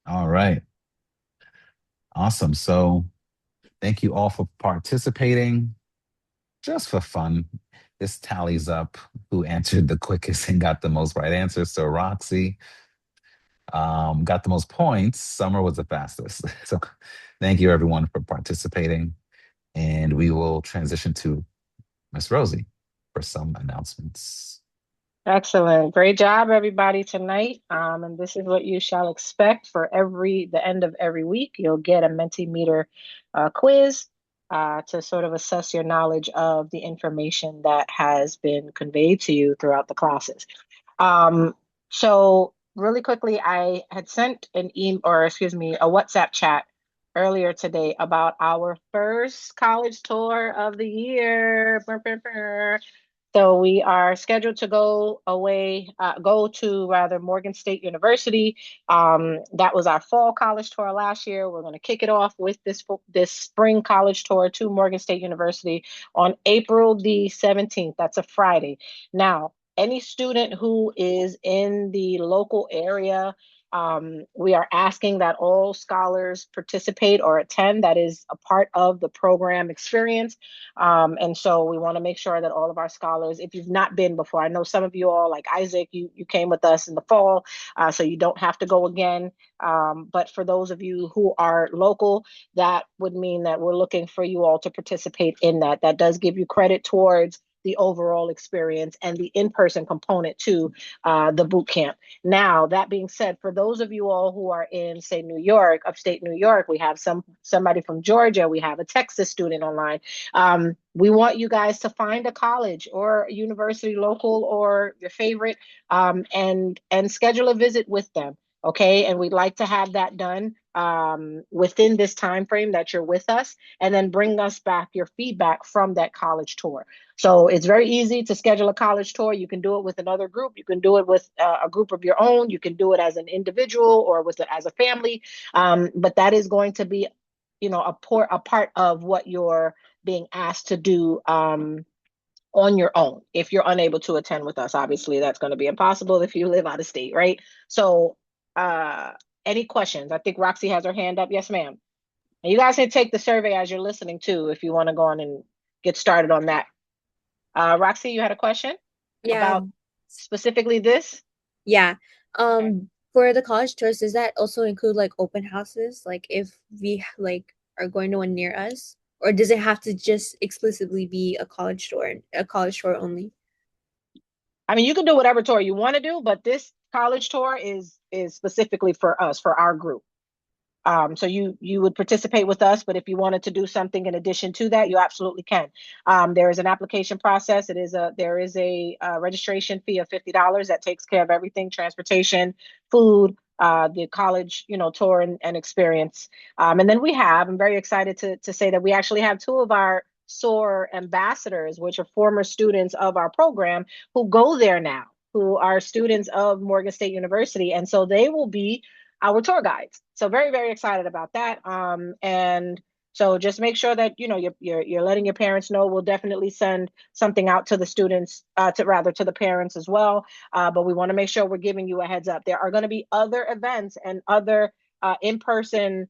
All right. Awesome. So thank you all for participating. Just for fun, this tallies up who answered the quickest and got the most right answers. So Roxy got the most points. Summer was the fastest. So thank you everyone for participating. And we will transition to Miss Rosie for some announcements. Excellent. Great job, everybody, tonight. And this is what you shall expect for the end of every week. You'll get a Mentimeter quiz to sort of assess your knowledge of the information that has been conveyed to you throughout the classes. So really quickly, I had sent an email, or excuse me, a WhatsApp chat earlier today about our first college tour of the year. Brr, brr, brr. So we are scheduled to go to rather Morgan State University. That was our fall college tour last year. We're going to kick it off with this spring college tour to Morgan State University on April the 17th. That's a Friday. Now, any student who is in the local area We are asking that all scholars participate or attend. That is a part of the program experience. And so we want to make sure that all of our scholars, if you've not been before, I know some of you all, like Isaac, you came with us in the fall, so you don't have to go again. But for those of you who are local, that would mean that we're looking for you all to participate in that. That does give you credit towards the overall experience and the in-person component to the boot camp. Now, that being said, for those of you all who are in, say, New York, upstate New York, we have somebody from Georgia, we have a Texas student online. We want you guys to find a college or a university, local or your favorite, and schedule a visit with them. Okay, and we'd like to have that done within this time frame that you're with us, and then bring us back your feedback from that college tour. So it's very easy to schedule a college tour. You can do it with another group. You can do it with a group of your own. You can do it as an individual or as a family. But that is going to be, a part of what you're being asked to do on your own. If you're unable to attend with us, obviously that's going to be impossible if you live out of state, right? So, any questions? I think Roxy has her hand up. Yes, ma'am. And you guys can take the survey as you're listening too, if you want to go on and get started on that. Roxy, you had a question about specifically this? Yeah. For the college tours, does that also include like open houses? Like if we like are going to one near us, or does it have to just exclusively be a college tour only? I mean, you can do whatever tour you want to do, but this college tour is specifically for us, for our group. So you would participate with us, but if you wanted to do something in addition to that, you absolutely can. There is an application process. There is a registration fee of $50 that takes care of everything: transportation, food, the college, tour and experience. And then I'm very excited to say that we actually have two of our S.O.A.R ambassadors, which are former students of our program who go there now, who are students of Morgan State University, and so they will be our tour guides. So very, very excited about that. And so just make sure that you're letting your parents know. We'll definitely send something out to the students, to the parents as well. But we want to make sure we're giving you a heads up. There are going to be other events and other in-person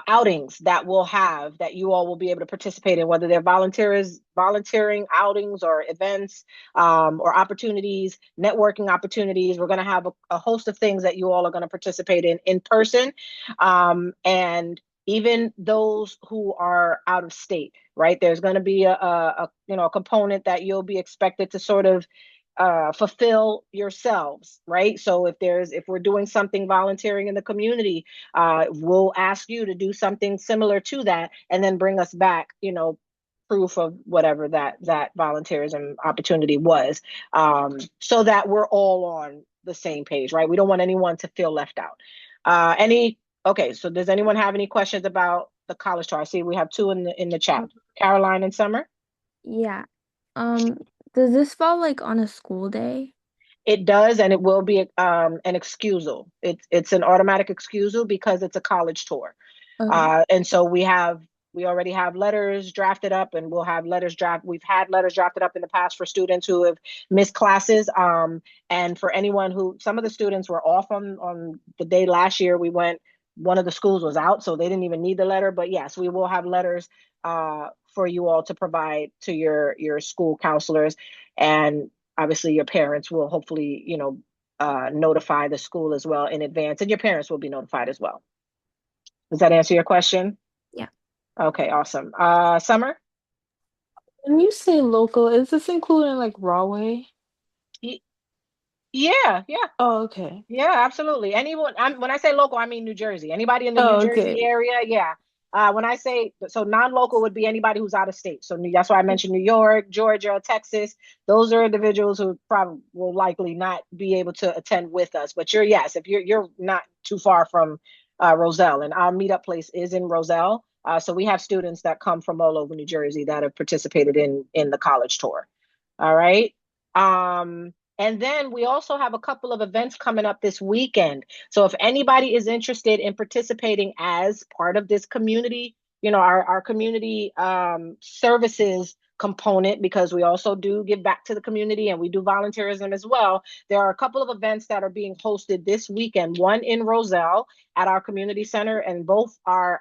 outings that we'll have that you all will be able to participate in, whether they're volunteering outings or events, or opportunities, networking opportunities. We're going to have a host of things that you all are going to participate in person, and even those who are out of state, right? There's going to be a component that you'll be expected to sort of fulfill yourselves, right? So if we're doing something volunteering in the community, we'll ask you to do something similar to that, and then bring us back, proof of whatever that volunteerism opportunity was, so that we're all on the same page, right? We don't want anyone to feel left out. Okay, so does anyone have any questions about the college tour? I see we have two in the chat. Caroline and Summer? Yeah. Does this fall like on a school day? It does, and it will be an excusal. It's an automatic excusal because it's a college tour. Okay. And so we already have letters drafted up, and we'll have we've had letters drafted up in the past for students who have missed classes. And for anyone some of the students were off on the day last year we went, one of the schools was out, so they didn't even need the letter. But yes, we will have letters for you all to provide to your school counselors, and obviously your parents will hopefully, notify the school as well in advance, and your parents will be notified as well. Does that answer your question? Yeah. Okay, awesome. Summer? When you say local, is this including like Rahway? Yeah. Oh, okay. Yeah, absolutely. Anyone, when I say local, I mean New Jersey. Anybody in the New Oh, Jersey okay. area, yeah. When I say, so non-local would be anybody who's out of state. So that's why I mentioned New York, Georgia, Texas. Those are individuals who probably will likely not be able to attend with us. But yes, if you're not too far from Roselle, and our meetup place is in Roselle. So we have students that come from all over New Jersey that have participated in the college tour. All right. And then we also have a couple of events coming up this weekend. So if anybody is interested in participating as part of this community, our community services component, because we also do give back to the community and we do volunteerism as well. There are a couple of events that are being hosted this weekend, one in Roselle at our community center, and both are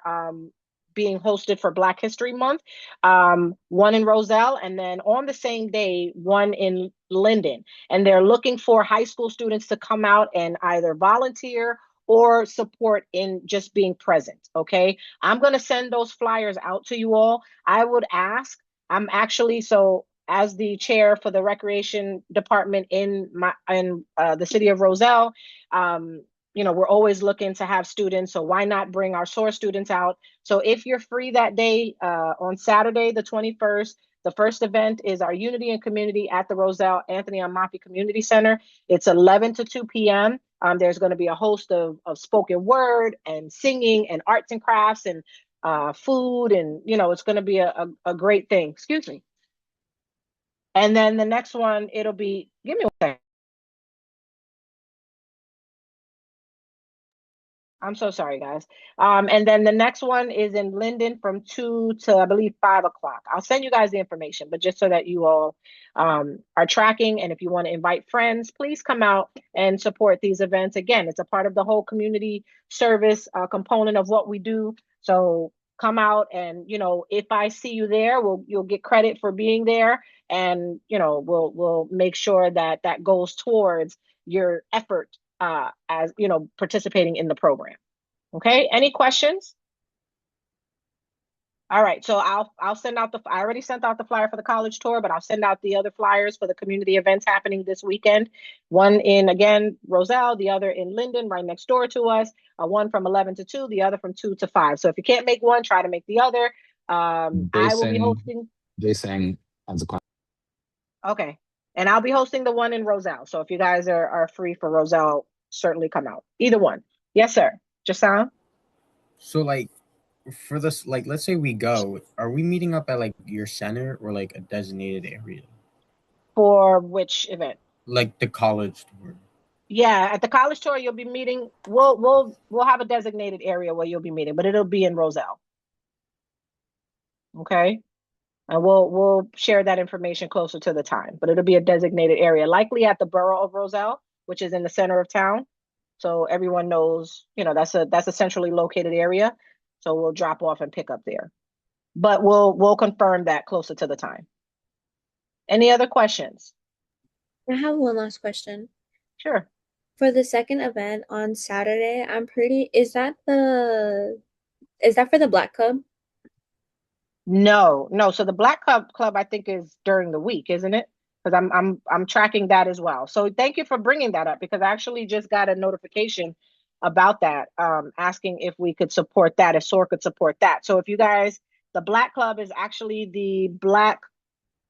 being hosted for Black History Month. One in Roselle, and then on the same day, one in Linden. And they're looking for high school students to come out and either volunteer or support in just being present. Okay. I'm going to send those flyers out to you all. I would ask, I'm actually, so as the chair for the recreation department in the city of Roselle, we're always looking to have students. So why not bring our S.O.A.R students out? So if you're free that day, on Saturday, the 21st, the first event is our Unity and Community at the Roselle Anthony Amafi Community Center. It's 11 to 2 p.m. There's going to be a host of spoken word and singing and arts and crafts and food. And, it's going to be a great thing. Excuse me. And then the next one, it'll be, give me one second. I'm so sorry, guys. And then the next one is in Linden from 2 to, I believe, 5 o'clock. I'll send you guys the information, but just so that you all are tracking. And if you want to invite friends, please come out and support these events. Again, it's a part of the whole community service component of what we do. So come out and, if I see you there, you'll get credit for being there. And, we'll make sure that that goes towards your effort as participating in the program. Okay, any questions? All right, so I'll send out I already sent out the flyer for the college tour, but I'll send out the other flyers for the community events happening this weekend. One in, again, Roselle, the other in Linden, right next door to us. One from 11 to 2, the other from 2 to 5. So if you can't make one, try to make the other. I will be hosting. Jason has a question. Okay, and I'll be hosting the one in Roselle. So if you guys are free for Roselle, certainly come out. Either one. Yes, sir. Jason? So for this, let's say we go, are we meeting up at your center or a designated area? For which event? The college tour. Yeah, at the college tour you'll be meeting. We'll have a designated area where you'll be meeting, but it'll be in Roselle. Okay. And we'll share that information closer to the time, but it'll be a designated area, likely at the borough of Roselle, which is in the center of town. So everyone knows, that's a centrally located area. So we'll drop off and pick up there. But we'll confirm that closer to the time. Any other questions? I have one last question. Sure. For the second event on Saturday, is that for the Black Club? No. So the Black Club I think is during the week, isn't it? Because I'm tracking that as well. So thank you for bringing that up, because I actually just got a notification about that, asking if we could support that, if S.O.A.R could support that. So if you guys, the Black Club is actually the Black,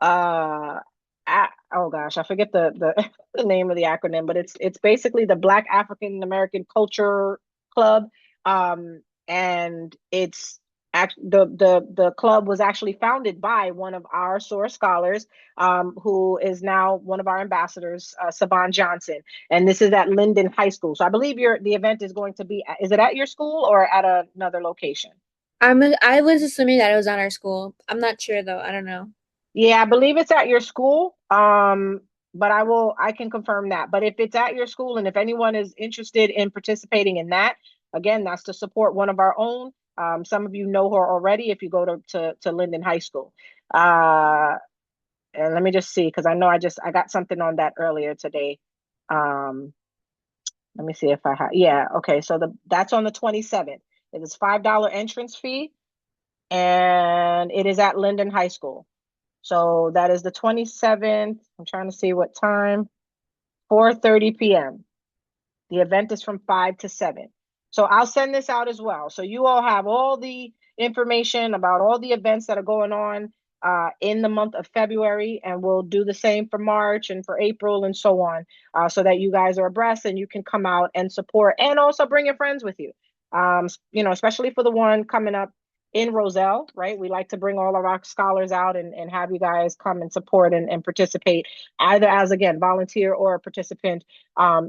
oh gosh, I forget the the name of the acronym, but it's basically the Black African American Culture Club, and it's the club was actually founded by one of our S.O.A.R scholars, who is now one of our ambassadors, Saban Johnson, and this is at Linden High School. So I believe the event is going to be, is it at your school or at another location? I was assuming that it was at our school. I'm not sure though. I don't know. Yeah, I believe it's at your school. But I can confirm that. But if it's at your school and if anyone is interested in participating in that, again, that's to support one of our own. Some of you know her already if you go to Linden High School. And let me just see, because I know I got something on that earlier today. Let me see if I have, yeah, okay. So that's on the 27th. It is $5 entrance fee, and it is at Linden High School. So that is the 27th. I'm trying to see what time. 4:30 p.m. The event is from 5 to 7. So I'll send this out as well. So you all have all the information about all the events that are going on in the month of February, and we'll do the same for March and for April and so on, so that you guys are abreast and you can come out and support, and also bring your friends with you. Especially for the one coming up in Roselle, right? We like to bring all of our scholars out and have you guys come and support and participate, either as, again, volunteer or a participant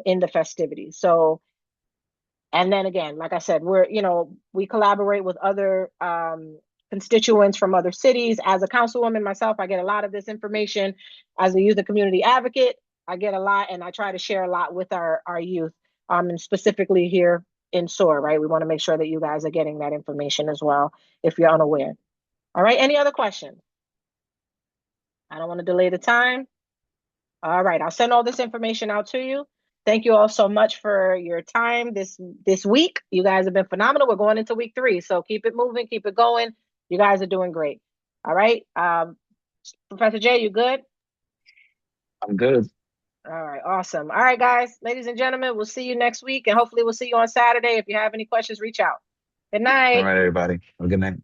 in the festivities. So, and then again, like I said, we collaborate with other constituents from other cities. As a councilwoman myself, I get a lot of this information. As a youth and community advocate, I get a lot, and I try to share a lot with our youth, and specifically here in S.O.A.R, right? We want to make sure that you guys are getting that information as well if you're unaware. All right, any other questions? I don't want to delay the time. All right, I'll send all this information out to you. Thank you all so much for your time this week. You guys have been phenomenal. We're going into week 3, so keep it moving, keep it going. You guys are doing great. All right, Professor J, you good? I'm good. All right, awesome. All right, guys, ladies and gentlemen, we'll see you next week, and hopefully we'll see you on Saturday. If you have any questions, reach out. Good night. All right, everybody. Have a good night.